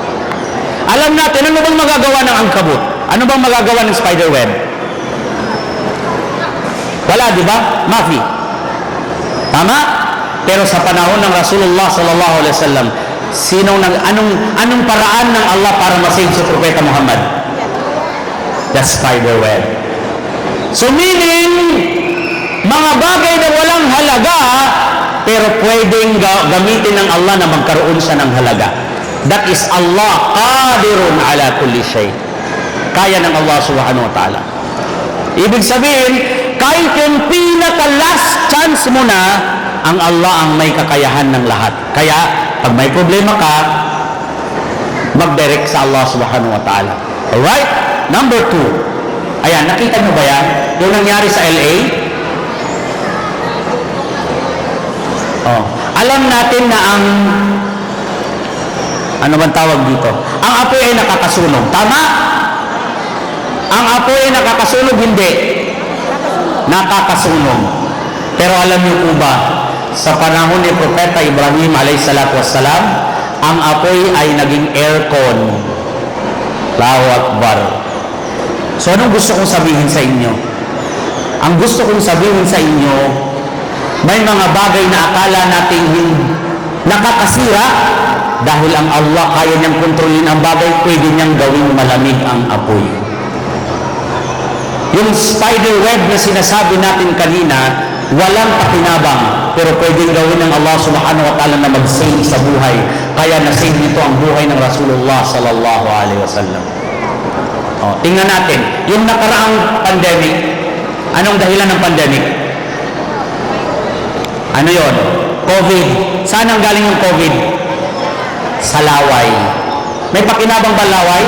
Alam natin, ano bang magagawa ng angkabut? Ano bang magagawa ng spider web? Wala, di ba? Mafi. Tama? Pero sa panahon ng Rasulullah sallallahu alaihi wasallam, anong paraan ng Allah para masave si Propeta Muhammad? The spider web. So meaning, mga bagay na walang halaga, pero pwedeng gamitin ng Allah na magkaroon siya ng halaga. That is Allah qadirun ala kulli shay. Kaya ng Allah subhanahu wa ta'ala. Ibig sabihin, kahit yung pinaka-last chance mo na, ang Allah ang may kakayahan ng lahat. Kaya, pag may problema ka, mag-direct sa Allah subhanahu wa ta'ala. Alright? Number 2. Ayan, nakita nyo ba yan? Yung nangyari sa LA? Oh. Alam natin na ang ano bang tawag dito? Ang apoy ay nakakasunog. Tama? Ang apoy ay nakakasunog, hindi. Nakakasunog. Pero alam niyo po ba, sa panahon ni Propeta Ibrahim a.s.w. ang apoy ay naging aircon. Allahu Akbar. So anong gusto kong sabihin sa inyo? ang gusto kong sabihin sa inyo, may mga bagay na akala nating nakakasira dahil ang Allah kaya niyang kontrolin ang bagay, pwede niyang gawing malamig ang apoy. Yung spider web na sinasabi natin kanina, walang pakinabang, pero pwedeng gawin ng Allah subhanahu wa ta'ala na mag-save sa buhay. Kaya na-save nito ang buhay ng Rasulullah sallallahu alaihi wasallam. Tingnan natin, yung nakaraang pandemic, anong dahilan ng pandemic? Ano yon? COVID. Saan ang galing yung COVID? Sa laway. May pakinabang ba laway?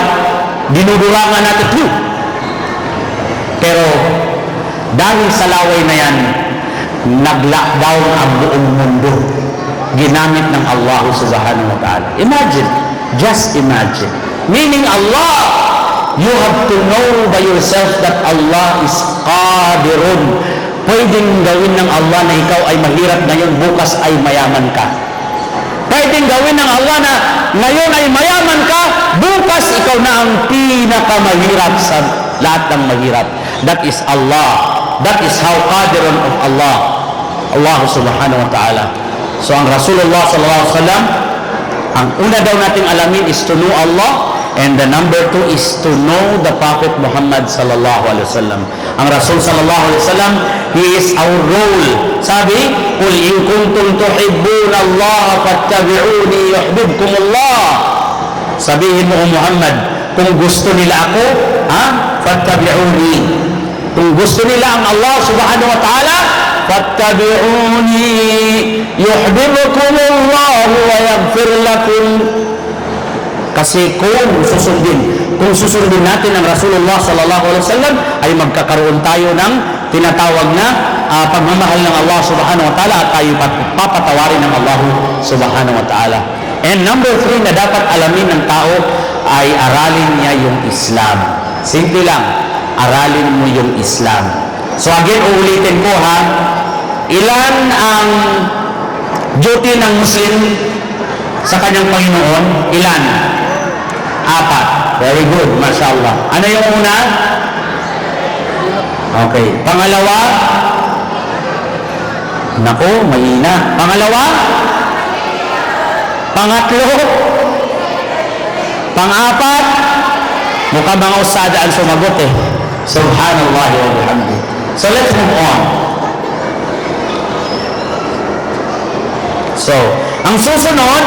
Dinudurangan natin ito. Pero dahil sa laway na yan, nag-lockdown ang buong mundo. Ginamit ng Allah subhanahu wa ta'ala. Imagine, just imagine. Meaning Allah, you have to know by yourself that Allah is qadirun. Pwedeng gawin ng Allah na ikaw ay mahirap ngayon, bukas ay mayaman ka. Pwedeng gawin ng Allah na ngayon ay mayaman ka, bukas ikaw na ang pinakamahirap sa lahat ng mahirap. That is Allah. That is how qadirun of Allah. Allah subhanahu wa ta'ala. So ang Rasulullah sallallahu alaihi wasallam, ang una daw nating alamin is to know Allah, and the number 2 is to know the Prophet Muhammad sallallahu alaihi wasallam. Ang Rasul sallallahu alaihi wasallam, he is our role. Sabi, "Qul in kuntum tuhibbuna Allah fattabi'uni yuhibbukumullah." Sabihin mo, Muhammad, kung gusto nila ako, fattabi'uni. Kung gusto nila ang Allah subhanahu wa ta'ala, fattabi'uni yuhibbukumullah wa yaghfir lakum. Kasi kung susundin natin ang Rasulullah sallallahu alaihi wasallam, ay magkakaroon tayo ng tinatawag na pagmamahal ng Allah subhanahu wa ta'ala, at tayo papatawarin ng Allah subhanahu wa ta'ala. And number 3 na dapat alamin ng tao ay aralin niya yung Islam. Simple lang, aralin mo yung Islam. So again, uulitin ko ha, ilan ang duty ng Muslim sa kanyang Panginoon? Ilan? 4. Very good, mashallah. Ano yung una? Okay. Pangalawa? Naku, mahina. Pangalawa? Pangatlo? Pang-4? Mukha mga usada ang sumagot eh. Subhanallah wa bihamdi. So let's move on. So, ang susunod,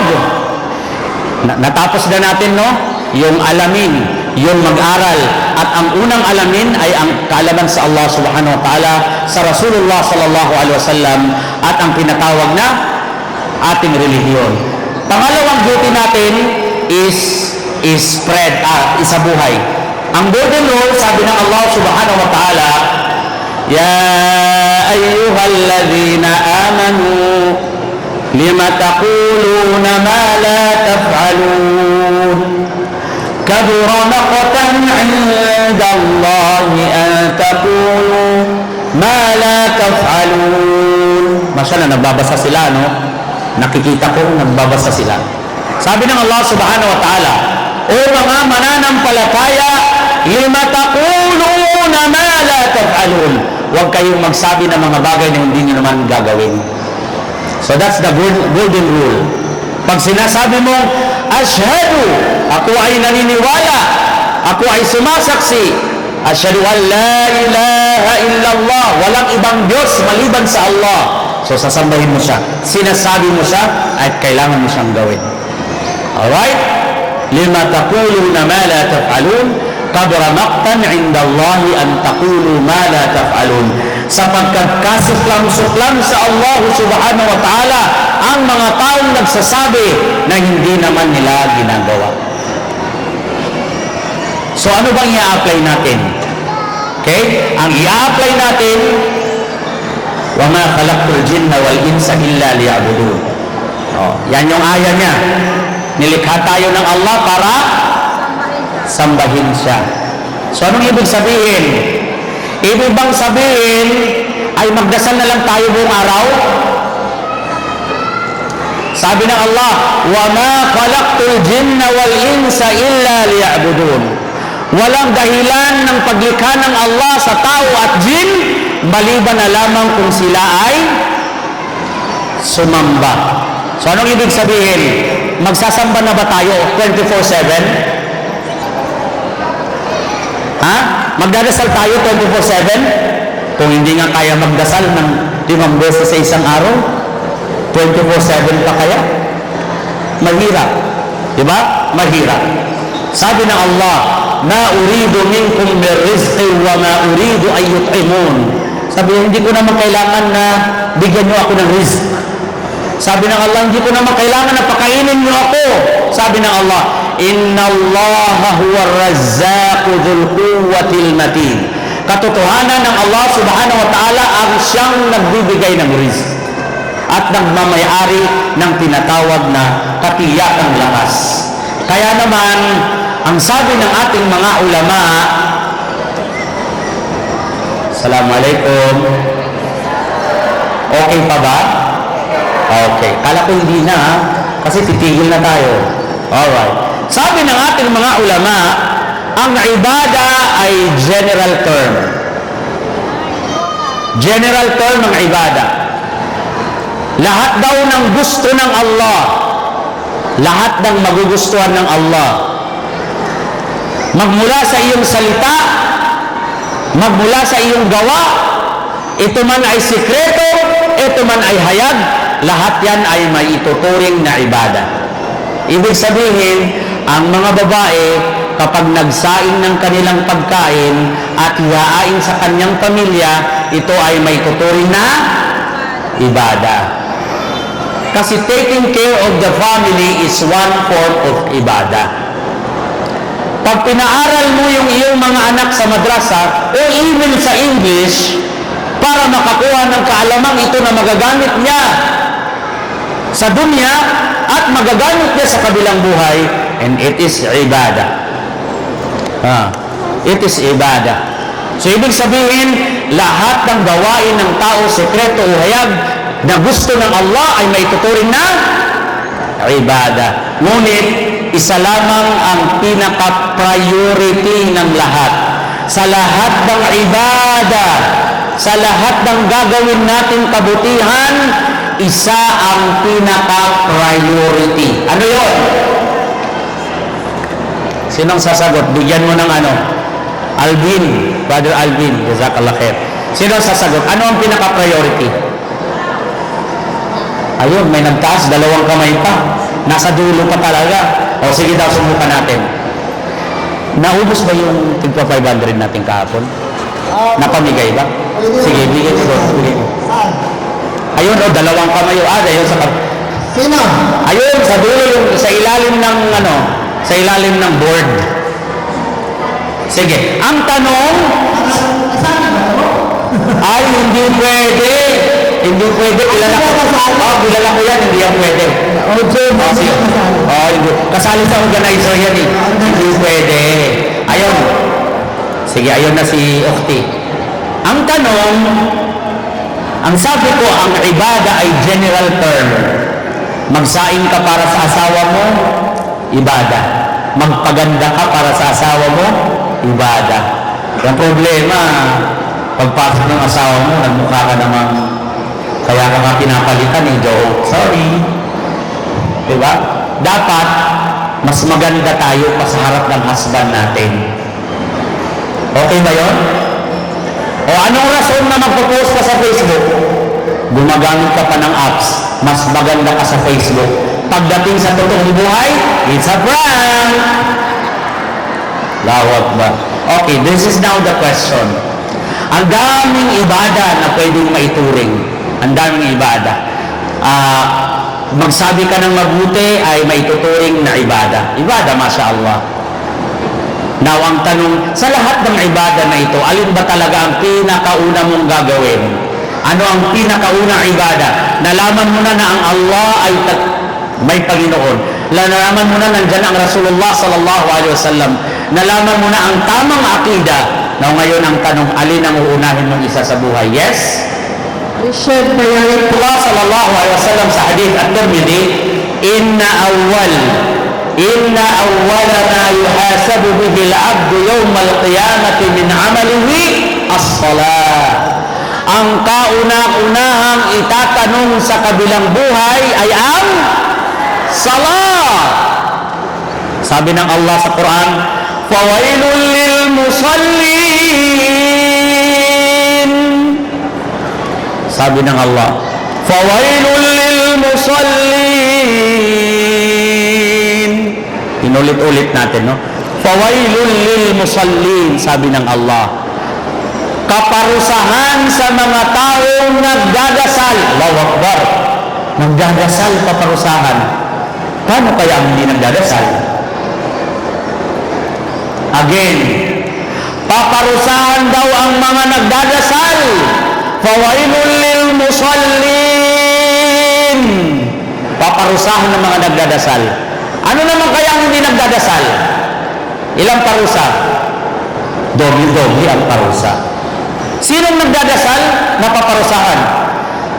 natapos na natin, no? Yung alamin, yung mag-aral, at ang unang alamin ay ang kaalaman sa Allah subhanahu wa ta'ala, sa Rasulullah sallallahu alaihi wasallam, at ang pinatawag na ating relihiyon. Pangalawang duty natin is spread, isabuhay. Ang golden rule, sabi ng Allah subhanahu wa ta'ala, "Ya ayyuhalladhina amanu lima taquluna ma la taf'alun kabura maqtan 'inda Allah an taqulu ma la taf'alun." Mashallah, nagbabasa sila, no? Nakikita ko, nagbabasa sila. Sabi ng Allah subhanahu wa ta'ala, "O mga mananampalataya, lima taquluna ma la taf'alun." Huwag kayong magsabi ng mga bagay na hindi nyo naman gagawin. So that's the golden rule. Pag sinasabi mo, "Ashhadu," ako ay naniniwala, ako ay sumasaksi, "Ashhadu an la ilaha illallah," walang ibang Diyos maliban sa Allah. So sasambahin mo siya. Sinasabi mo siya at kailangan mo siyang gawin. Alright? "Lima taquluna ma la taf'alun kabura maqtan 'inda Allah an taqulu ma la taf'alun." Sapagkat kasuklam-suklam sa Allah subhanahu wa ta'ala ang mga taong nagsasabi na hindi naman nila ginagawa. So ano bang i-apply natin? Okay? Ang i-apply natin, "Wa ma khalaqtul jinna wal insa illa liya'budun." Yan yung aya niya. Nilikha tayo ng Allah para sambahin siya. So anong ibig sabihin? Ibig bang sabihin ay magdasal na lang tayo buong araw? Sabi ng Allah, "Wa ma khalaqtul jinna wal insa illa liya'budun." Walang dahilan ng paglikha ng Allah sa tao at jin maliban na lamang kung sila ay sumamba. So anong ibig sabihin? Magsasamba na ba tayo 24/7? Ha? Magdadasal tayo 24/7? Kung hindi nga kaya magdasal ng 5 beses sa isang araw, 24/7 pa kaya? Mahirap. Diba? Mahirap. Sabi ng Allah, "Ma uridu minkum min rizqi wa ma uridu ay yut'imun." Sabi, hindi ko naman kailangan na bigyan nyo ako ng rizq. Sabi ng Allah, hindi ko naman kailangan na pakainin nyo ako. Sabi ng Allah, "Inna Allah huwa ar-razzaqu dhul quwwatil matin." Katotohanan ng Allah subhanahu wa ta'ala ang siyang nagbibigay ng rizq at nagmamayari ng tinatawag na katiyakang lakas. Kaya naman, ang sabi ng ating mga ulama, Assalamualaikum. Okay pa ba? Okay. Kala ko hindi na, ha? Kasi titigil na tayo. Alright. Sabi ng ating mga ulama, ang ibada ay general term. General term ng ibada. Lahat daw ng gusto ng Allah, lahat ng magugustuhan ng Allah, magmula sa iyong salita, magmula sa iyong gawa, ito man ay sikreto, ito man ay hayag, lahat yan ay may ituturing na ibada. Ibig sabihin, ang mga babae, kapag nagsaing ng kanilang pagkain at hihain sa kanyang pamilya, ito ay may tuturing na ibada. Kasi taking care of the family is one form of ibada. Pag pinaaral mo yung iyong mga anak sa madrasa o even sa English para makakuha ng kaalamang ito na magagamit niya sa dunya at magagamit niya sa kabilang buhay, and it is ibada. It is ibada. So ibig sabihin, lahat ng gawain ng tao, sekreto o hayag na gusto ng Allah ay may tuturing na ibada. Ngunit, isa lamang ang pinaka-priority ng lahat. Sa lahat ng ibada, sa lahat ng gagawin nating kabutihan, isa ang pinaka-priority. Ano yun? Sinong sasagot? Bigyan mo ng ano? Alvin. Brother Alvin. Jazakallah khair. Sinong sasagot? Ano ang pinaka-priority? Ayun, may nagtaas, 2 kamay pa. Nasa dulo pa talaga. O sige daw, subukan natin. Naubos ba yung tigpa 500 natin kahapon? Napamigay ba? Sige, bigyan mo. Ayun, 2 kamay. Ayun sa Sino? ayun, sa dulo, yung sa ilalim ng ano, sa ilalim ng board. Sige, ang tanong ay hindi pwede. Hindi pwede. Kilala ko. Kilala ko yan. Hindi yan pwede. Hindi. Kasali sa organizer yan eh. Hindi pwede. Ayun. Sige, ayun na si Ukhti. Ang tanong, ang sabi ko, ang ibada ay general term. Magsaing ka para sa asawa mo, ibada. Magpaganda ka para sa asawa mo, ibada. Ang problema, pagpasok ng asawa mo, nagmukha ka namang kaya ka nga pinapalitan eh, joke. Sorry. Diba? Dapat, mas maganda tayo pa sa harap ng husband natin. Okay ba yun? O anong rason na magpo-post ka sa Facebook? Gumagamit ka pa ng apps. Mas maganda ka sa Facebook. Pagdating sa totoong buhay, it's a prank. Lawag ba? Okay, this is now the question. Ang daming ibada na pwedeng maituring. Ang daming ibada. Magsabi ka ng mabuti ay maituturing na ibada. Ibada, Masya Allah. Now, ang tanong, sa lahat ng ibada na ito, alin ba talaga ang pinakauna mong gagawin? Ano ang pinakaunang ibada? Nalaman mo na ang Allah ay may Panginoon. Nalaman mo na nandiyan ang Rasulullah sallallahu alaihi wasallam. Nalaman mo na ang tamang akida. Now, ngayon ang tanong, alin ang uunahin mong isa sa buhay? Yes? We should prioritize. Allah sallallahu alaihi wasallam sa hadith at-Tirmidhi, inna awwala ma yuhasabu bihi al-'abdu yawm al-qiyamati min 'amalihi as-salah. ang kauna-unahang itatanong sa kabilang buhay ay ang salat. Sabi ng Allah sa Quran, fawailul lil musallin. Sabi ng Allah, fawailul lil musallin. Inulit-ulit natin, no? Fawailul lil musallin, sabi ng Allah. Kaparusahan sa mga taong nagdadasal. Allahu Akbar. Nagdadasal, kaparusahan. Paano kaya ang hindi nagdadasal? Again, paparusahan daw ang mga nagdadasal. Fawailul lil musallin. Paparusahan ng mga nagdadasal. Ano naman kaya ang hindi nagdadasal? Ilang parusa? Doble-doble ang parusa. Sinong nagdadasal? Napaparusahan.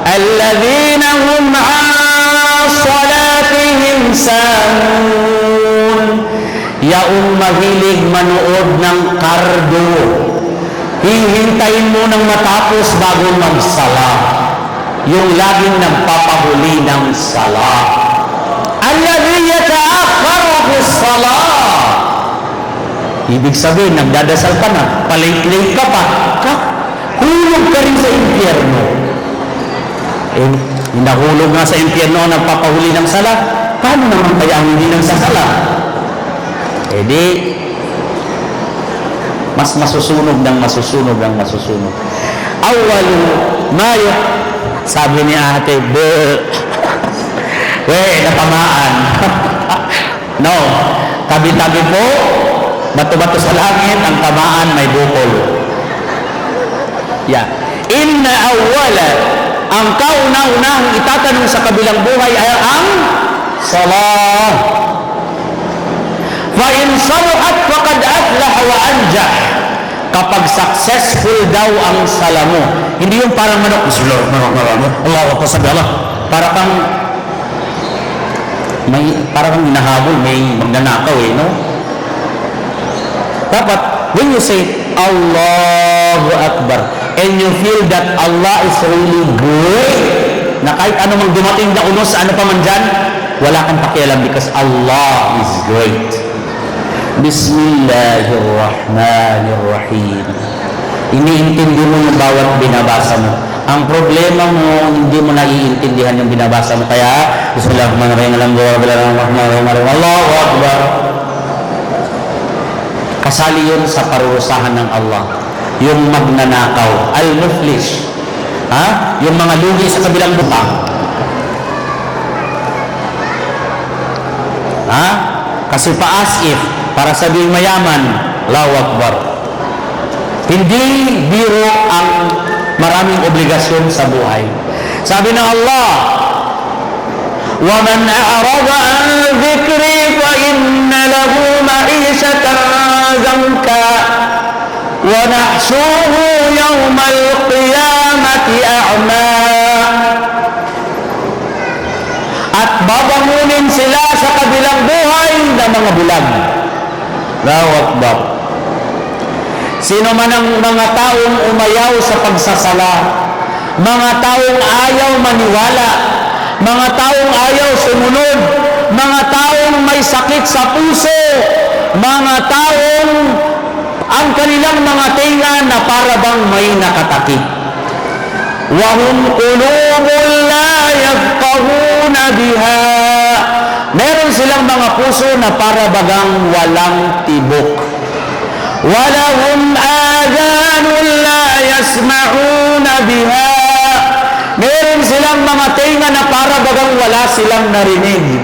Alladhina hum an salatihim sahun. Yaong mahilig manood ng kardo. Hihintayin mo nang matapos bago magsala. Yung laging nagpapahuli ng sala. Alladhi yata'akharu bis salah. Ibig sabihin, nagdadasal ka na, palate-late ka pa, hulog ka rin sa impyerno. Eh, nahulog nga sa impyerno, nagpapahuli ng sala, paano naman kaya ang hindi nagsasala? Eh di, mas masusunog ng masusunog ng masusunog. Awalu mayo, sabi ni ate, natamaan. No, tabi-tabi po, bato-bato sa langit, ang tamaan may bukol. Yeah. Inna awwala, ang kauna-unahang itatanong sa kabilang buhay ay ang salah. Fa in saluhat faqad aflaha wa anjah. Kapag successful daw ang sala mo, hindi yung parang manok, Allahu Akbar, sabi Allah, para kang hinahabol, may magnanakaw no? Dapat, when you say Allahu Akbar and you feel that Allah is really good, na kahit ano mang dumating na unos sa ano pa man dyan, wala kang pakialam because Allah is great. Bismillahirrahmanirrahim. Iniintindi mo yung bawat binabasa mo. Ang problema mo, hindi mo naiintindihan yung binabasa mo. Kaya, Bismillahirrahmanirrahim, Allahu Akbar. Kasali yun sa parurusahan ng Allah. Yung magnanakaw, al-muflis. Yung mga lugi sa kabilang butang. Kasi pa-as if, para sabing mayaman, Allahu Akbar. Hindi biro ang maraming obligasyon sa buhay. Sabi ng Allah, وَمَنْ أَعْرَضَ عَنْ ذِكْرِي فَإِنَّ لَهُ مَعِيشَةً ضَنكًا وَنَحْشُرُهُ يَوْمَ الْقِيَامَةِ أَعْمَى. At babangunin sila sa kabilang buhay na mga bulag. Allahu Akbar. Sino man ang mga taong umayaw sa pagsasala, mga taong ayaw maniwala, mga taong ayaw sumunod, mga taong may sakit sa puso, mga taong ang kanilang mga tinga na para bang may nakatakip. وَهُمْ قُلُوبٌ لَا يَفْقَهُونَ بِهَا. Meron silang mga puso na para bagang walang tibok. وَلَهُمْ آذَانٌ لَا يَسْمَعُونَ بِهَا. Meron silang mga tenga na para bagang wala silang narinig.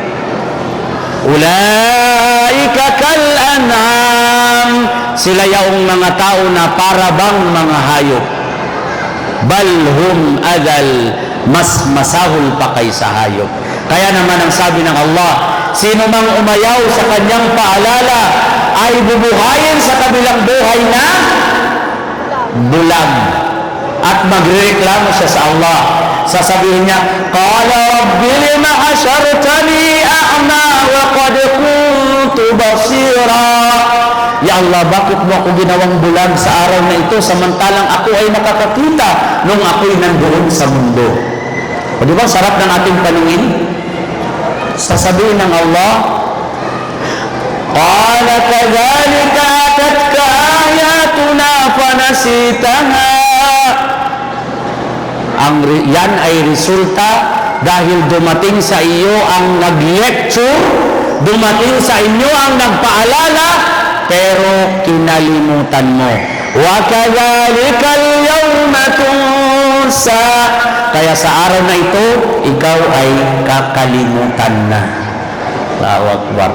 Ulaika kal-an'am. Sila yaong mga tao na para bang mga hayop. Balhum adal, mas masahol pa kaysa hayop. Kaya naman ang sabi ng Allah, sino mang umayaw sa kanyang paalala ay bubuhayin sa kabilang buhay na bulag. At magreklamo siya sa Allah. Sasabihin niya, Qala Rabbi lima hashartani a'ma wa qad kuntu basira. Ya Allah, bakit mo ako ginawang bulag sa araw na ito samantalang ako ay nakakakita nung ako'y nandoon sa mundo? O di ba, sarap ng ating paningin? Sasabihin ng Allah, qala kadhalika atatka ayatuna fanasitaha. Yan ay resulta dahil dumating sa iyo ang nag-lecture, dumating sa inyo ang nagpaalala, pero kinalimutan mo. Wa kadhalika al-yawma tunsa. Kaya sa araw na ito, ikaw ay kakalimutan na. Allahu Akbar.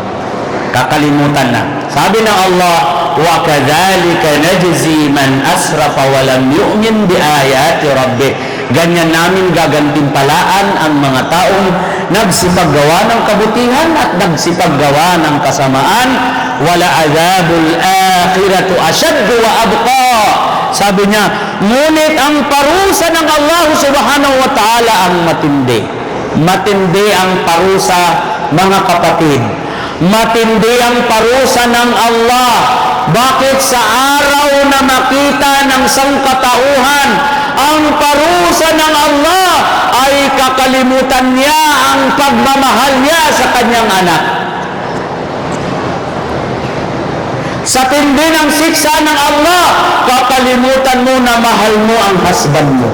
Kakalimutan na. Sabi ng Allah, wa kadhalika najzi man asrafa wa lam yu'min bi ayati rabbih. Ganyan namin gagantimpalaan ang mga taong nagsipaggawa ng kabutihan at nagsipaggawa ng kasamaan. Wala azabul akhiratu asyaddu wa abqa. Sabi niya, ngunit ang parusa ng Allah subhanahu wa ta'ala ang matindi. Matindi ang parusa, mga kapatid. Matindi ang parusa ng Allah. Bakit sa araw na makita ng sangkatauhan ang parusa ng Allah ay kakalimutan niya ang pagmamahal niya sa kanyang anak? Sa tindi ng siksa ng Allah, kakalimutan mo na mahal mo ang husband mo.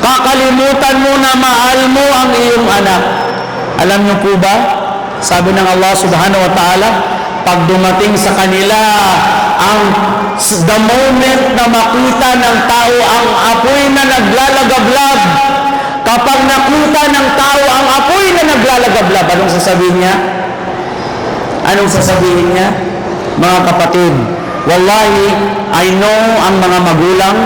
Kakalimutan mo na mahal mo ang iyong anak. Alam niyo po ba? Sabi ng Allah subhanahu wa ta'ala, pag dumating sa kanila the moment na makita ng tao ang apoy na naglalagablab, kapag nakita ng tao ang apoy na naglalagablab, anong sasabihin niya? Anong sasabihin niya? Mga kapatid, wallahi, I know ang mga magulang,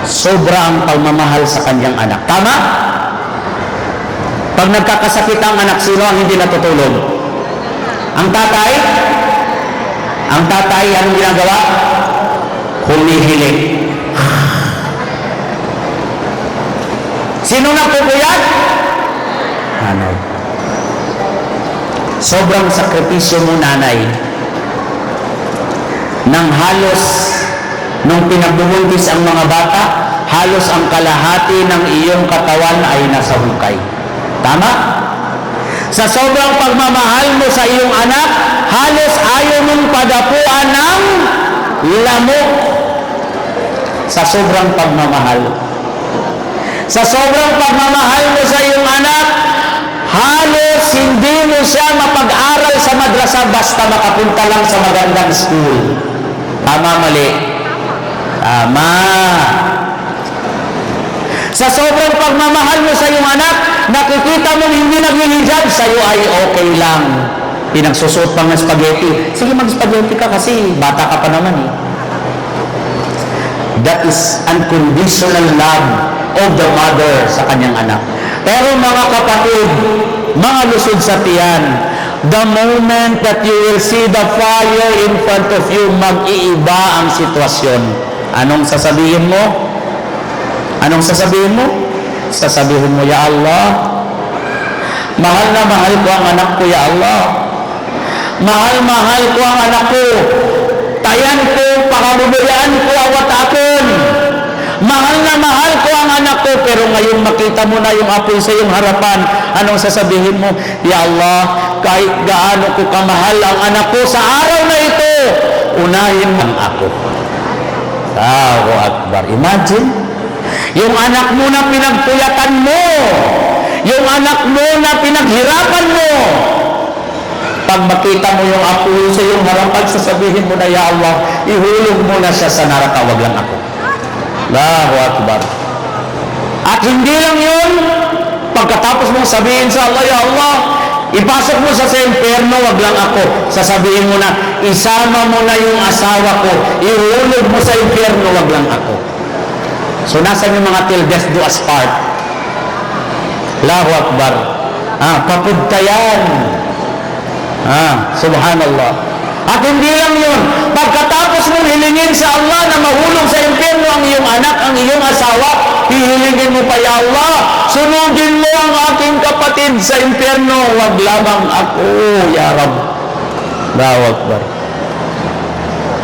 sobra ang pagmamahal sa kanyang anak. Tama? Pag nagkakasakit ang anak, sino ang hindi natutulog? Ang tatay? Ang tatay, anong ginagawa? Humihiling. Sino nagpupuyat? Ano? Sobrang sakripisyo mo, nanay, nang halos nung pinagbubuntis ang mga bata, halos ang kalahati ng iyong katawan ay nasa hukay. Tama? Sa sobrang pagmamahal mo sa iyong anak, halos ayaw mong padapuan ng lamok. Sa sobrang pagmamahal. Sa sobrang pagmamahal mo sa iyong anak, halos hindi mo siya mapag-aral sa madrasa basta makapunta lang sa magandang school. Tama, mali? Tama. Sa sobrang pagmamahal mo sa iyong anak, nakikita mo hindi nag-hijab, sa iyo ay okay lang. Pinagsusot pang ng spaghetti. Sige, mag-spaghetti ka kasi bata ka pa naman eh. That is unconditional love of the mother sa kanyang anak. Pero mga kapatid, mga lusod sa tiyan, the moment that you will see the fire in front of you, mag-iiba ang sitwasyon. Anong sasabihin mo? Anong sasabihin mo? Sasabihin mo, Ya Allah, mahal na mahal ko ang anak ko, Ya Allah. Mahal ko ang anak ko. Tayan ko, pakabubayaan ko, awat akon. Mahal na mahal ko ang anak ko, pero ngayon makita mo na yung apoy sa iyong harapan. Anong sasabihin mo? Ya Allah, kahit gaano ko kamahal ang anak ko sa araw na ito, unahin ang ako. Allahu Akbar. Imagine, yung anak mo na pinagpuyatan mo, yung anak mo na pinaghirapan mo, pag makita mo yung apoy sa iyong harapan, sasabihin mo na, Ya Allah, ihulog mo na siya sa neraka, wag lang ako. Allahu Akbar. At hindi lang yun, pagkatapos mong sabihin sa Allah, Ya Allah, ipasok mo sa impyerno, wag lang ako. Sasabihin mo na, isama mo na yung asawa ko, ihulog mo sa impyerno, wag lang ako. So, nasan yung mga till death do us part? Allahu Akbar. Papudtayan. Subhanallah. At hindi lang yun, pagkatapos mong hilingin sa Allah na mahulog sa impyerno ang iyong anak, ang iyong asawa, hihilingin mo pa, Ya Allah, sunugin mo ang aking kapatid sa impyerno, wag lamang ako, Ya Rabb. Allahu Akbar.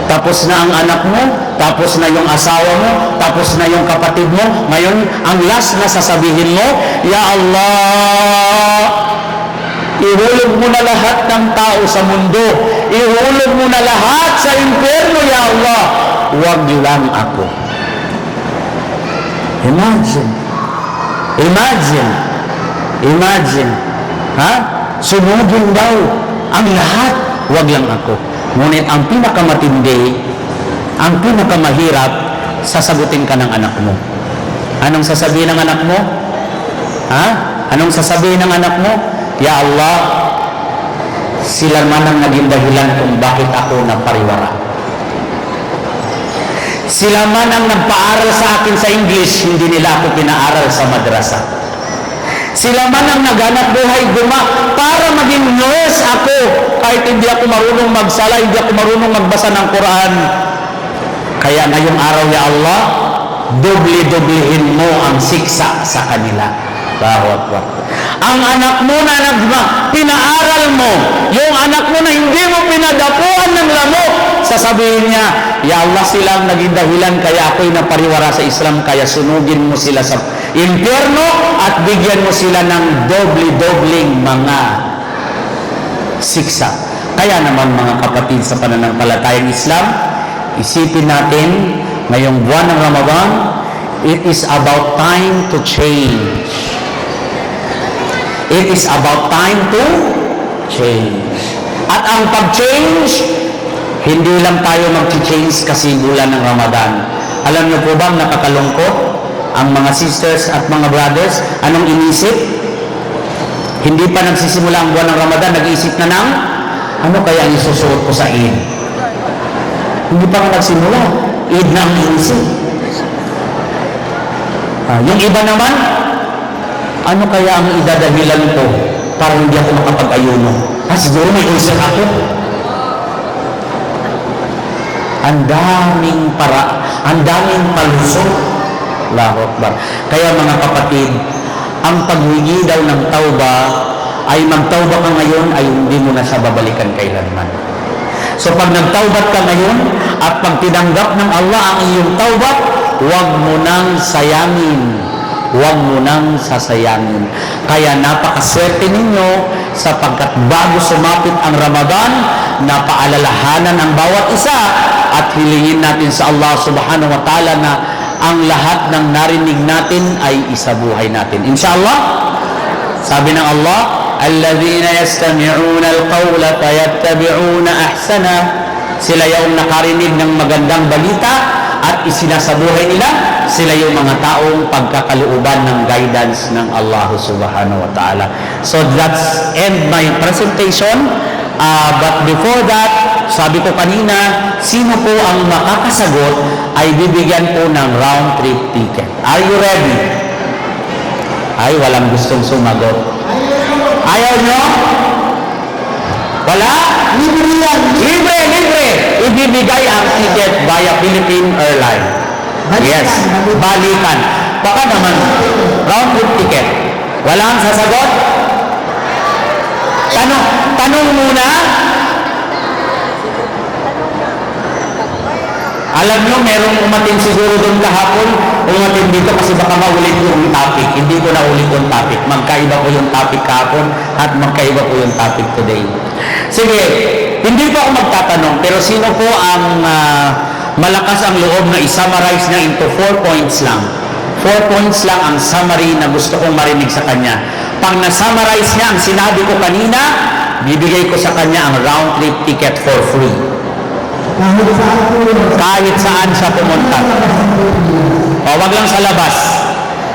Tapos na ang anak mo, tapos na yung asawa mo, tapos na yung kapatid mo. Ngayon, ang last na sasabihin mo, Ya Allah, ihulog mo na lahat ng tao sa mundo. Ihulog mo na lahat sa impyerno, Ya Allah. Huwag lang ako. Imagine. Imagine. Imagine. Ha? Sunugin daw ang lahat. Huwag lang ako. Ngunit ang pinakamatindi, ang pinakamahirap, sasagutin ka ng anak mo. Anong sasabihin ng anak mo? Ha? Anong sasabihin ng anak mo? Ya Allah, sila man ang naging dahilan kung bakit ako napariwara. Sila man ang nagpaaral sa akin sa English, hindi nila ako pinaaral sa madrasa. Sila man ang naghanap buhay para maging nurse ako. Kahit hindi ako marunong magsala, hindi ako marunong magbasa ng Quran. Kaya ngayong araw, Ya Allah, doble-doblehin mo ang siksa sa kanila. Bahot. Ang anak mo na pinaaral mo, yung anak mo na hindi mo pinadapuan ng lamok, sasabihin niya, Ya Allah, sila ang naging dahilan kaya ako'y napariwara sa Islam, kaya sunugin mo sila sa impyerno at bigyan mo sila ng doble-dobling mga siksa. Kaya naman mga kapatid sa pananampalatayang Islam, isipin natin ngayong buwan ng Ramadan, it is about time to change. It is about time to change. At ang pag-change, hindi lang tayo mag-change kasi bulan ng Ramadan. Alam niyo po bang nakakalungkot ang mga sisters at mga brothers? Anong inisip? Hindi pa nagsisimula ang buwan ng Ramadan, nag-iisip na ng ano kaya ang isusuot ko sa Eid? Hindi pa nga nagsimula. Eid na ang inisip. Yung iba naman, ano kaya ang idadahilan ko para hindi ako makapag-ayuno? Siguro may ulcer ako. Ang daming palusot. Allahu Akbar. Kaya mga kapatid, ang paghingi daw ng tauba ay magtauba ka ngayon ay hindi mo na siya babalikan kailanman. So pag nagtaubat ka ngayon at pag tinanggap ng Allah ang iyong taubat, huwag mo nang sayangin. Huwag mo nang sasayangin. Kaya napakaswerte ninyo sapagkat bago sumapit ang Ramadan, napaalalahanan ang bawat isa at hilingin natin sa Allah subhanahu wa ta'ala na ang lahat ng narinig natin ay isabuhay natin. Inshallah, sabi ng Allah, alladhina yastami'una alqawla fayattabi'una ahsana. Sila yung nakarinig ng magandang balita at isinasabuhay nila. Sila yung mga taong pagkakalooban ng guidance ng Allah subhanahu wa ta'ala. So that's end my presentation. But before that, sabi ko kanina, sino po ang makakasagot ay bibigyan po ng round trip ticket. Are you ready? Ay, walang gustong sumagot. Ayaw nyo? Wala? Libre yan. Libre. Ibibigay ang ticket via Philippine Airlines. Yes, balikan. Baka naman, round trip ticket. Walang sasagot? Tanong muna. Alam nyo, merong umatin siguro doon kahapon, umatin dito kasi baka maulit yung topic. Hindi ko na ulit yung topic. Magkaiba ko yung topic kahapon at magkaiba ko yung topic today. Sige, hindi po ako magtatanong, pero sino po ang malakas ang loob na i-summarize niya into 4 points lang? 4 points lang ang summary na gusto kong marinig sa kanya. Pag na-summarize niya ang sinabi ko kanina, bibigay ko sa kanya ang round trip ticket for free. Kahit saan siya pumunta. O, wag lang sa labas.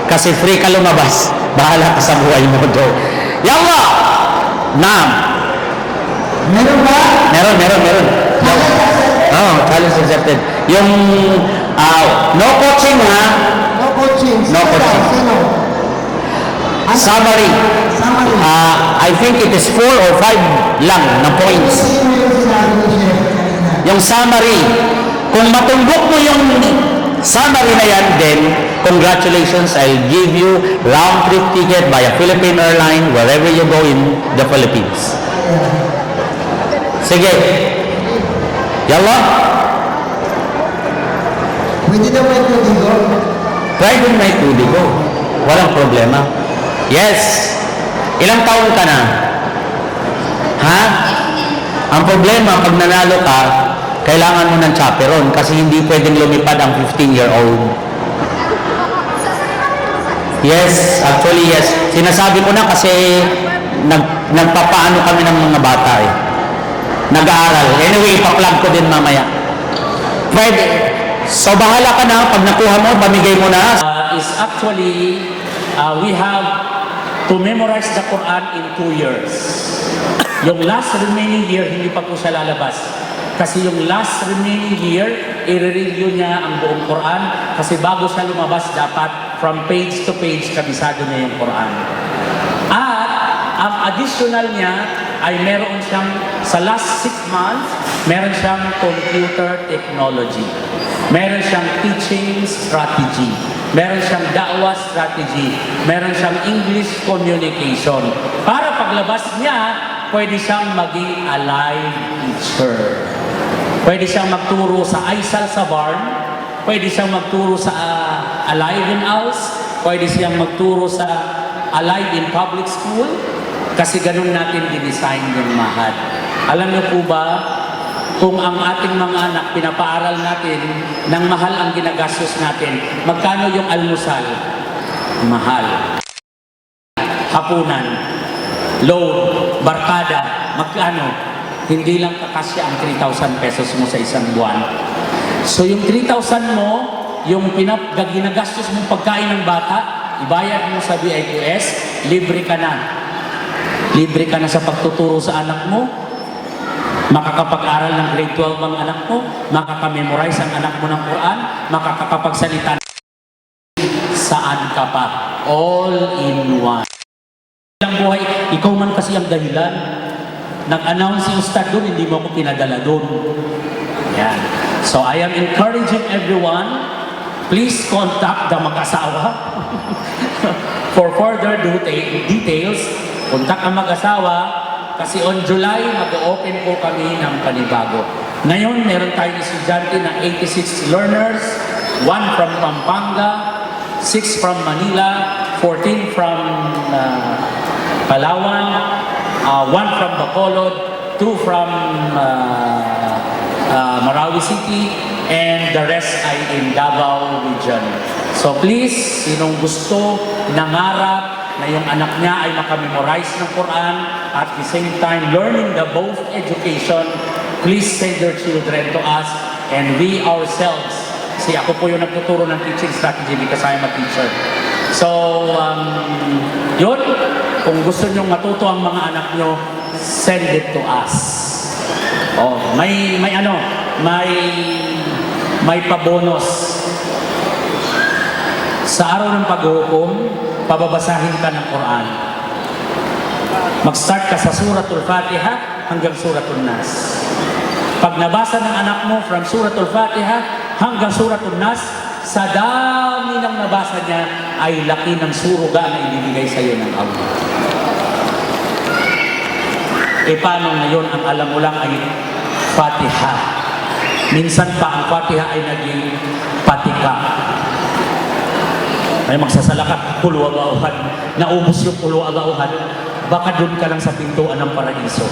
Kasi free ka lumabas. Bahala ka sa buhay mo do. Yalla! Naam. Meron ba? Meron. Challenge accepted. Yung no coaching ha? No coaching. No coaching. Sino? Summary. I think it is 4 or 5 lang na points. Yung summary. Kung matumbok mo yung summary na yan, then congratulations, I'll give you round trip ticket via Philippine Airlines wherever you go in the Philippines. Sige. Yalla. Pwede na may tuligo. Pwede may tuligo. Walang problema. Yes. Ilang taon ka na? Ha? Ang problema, pag nanalo ka, kailangan mo ng chaperon kasi hindi pwedeng lumipad ang 15-year-old. Yes, actually yes. Sinasabi ko na kasi nagpapaano kami ng mga bata eh. Nag-aaral. Anyway, ipa-plug ko din mamaya. Pwede. So, bahala ka na. Pag nakuha mo, pamigay mo na. Is actually, we have to memorize the Quran in 2 years. Yung last remaining year, hindi pa po siya lalabas. Kasi yung last remaining year, i-review niya ang buong Quran. Kasi bago siya lumabas, dapat from page to page, kabisado niya yung Quran. At ang additional niya ay meron siyang, sa last 6 months, meron siyang computer technology. Meron siyang teaching strategy. Meron siyang da'wah strategy. Meron siyang English communication. Para paglabas niya, pwede siyang maging alive teacher. Pwede siyang magturo sa Aisal sa barn. Pwede siyang magturo sa Alive in House. Pwede siyang magturo sa Alive in Public School. Kasi ganun natin dinesign yung mahal. Alam niyo po ba, kung ang ating mga anak, pinapaaral natin, ng mahal ang ginagastos natin, magkano yung almusal? Mahal. Hapunan, load, barkada, magkano? Hindi lang kakasya ang 3,000 pesos mo sa isang buwan. So yung 3,000 mo, yung ginagastos mong pagkain ng bata, ibayad mo sa BIQS, libre ka na. Libre ka na sa pagtuturo sa anak mo, makakapag-aral ng grade 12 ang anak mo, makakamemorize ang anak mo ng Quran, makakapagsalita saan ka pa. All in one. Ang buhay, ikaw man kasi ang dahilan. Nag-announce yung Ustad doon, hindi mo ako pinadala doon. Yan. So I am encouraging everyone, please contact the mag-asawa for further details. Contact ang mag-asawa kasi on July, mag-open po kami ng panibago. Ngayon, meron tayong estudyante na 86 learners, 1 from Pampanga, 6 from Manila, 14 from Palawan, 1 from Bacolod, 2 from Marawi City, and the rest ay in Davao Region. So please, sinong gusto, nangarap, na yung anak niya ay makamemorize ng Quran at the same time learning the both education, please send your children to us and we ourselves. Si ako po yung nagtuturo ng teaching strategy because I'm a teacher. So, yun, kung gusto nyo matuto ang mga anak nyo, send it to us. Oh, may pabonus. Sa araw ng paghuhukom, pababasahin ka ng Quran. Mag-start ka sa Suratul Fatiha hanggang Suratul Nas. Pag nabasa ng anak mo from Suratul Fatiha hanggang Suratul Nas, sa dami ng nabasa niya ay laki ng suruga na ibibigay sa iyo ng Allah. E paano ngayon ang alam mo lang ay Fatiha? Minsan pa ang Fatiha ay naging patika. Ay magsasalakat, puluwag-auhan, naubos yung puluwag-auhan, baka doon ka lang sa pintuan ng paraiso.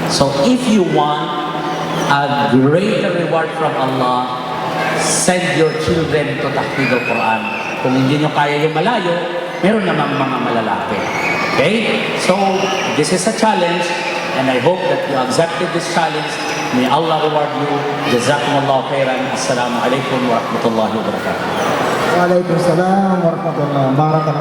So if you want a greater reward from Allah, send your children to Tahfidh al-Quran. Kung hindi nyo kaya yung malayo, meron namang mga malalaki. Okay? So, this is a challenge, and I hope that you accepted this challenge. May Allah reward you. Jazakumullah khairan. Assalamu alaikum wa rahmatullahi wa barakatuh. Waalaikumsalam warahmatullahi wabarakatuh.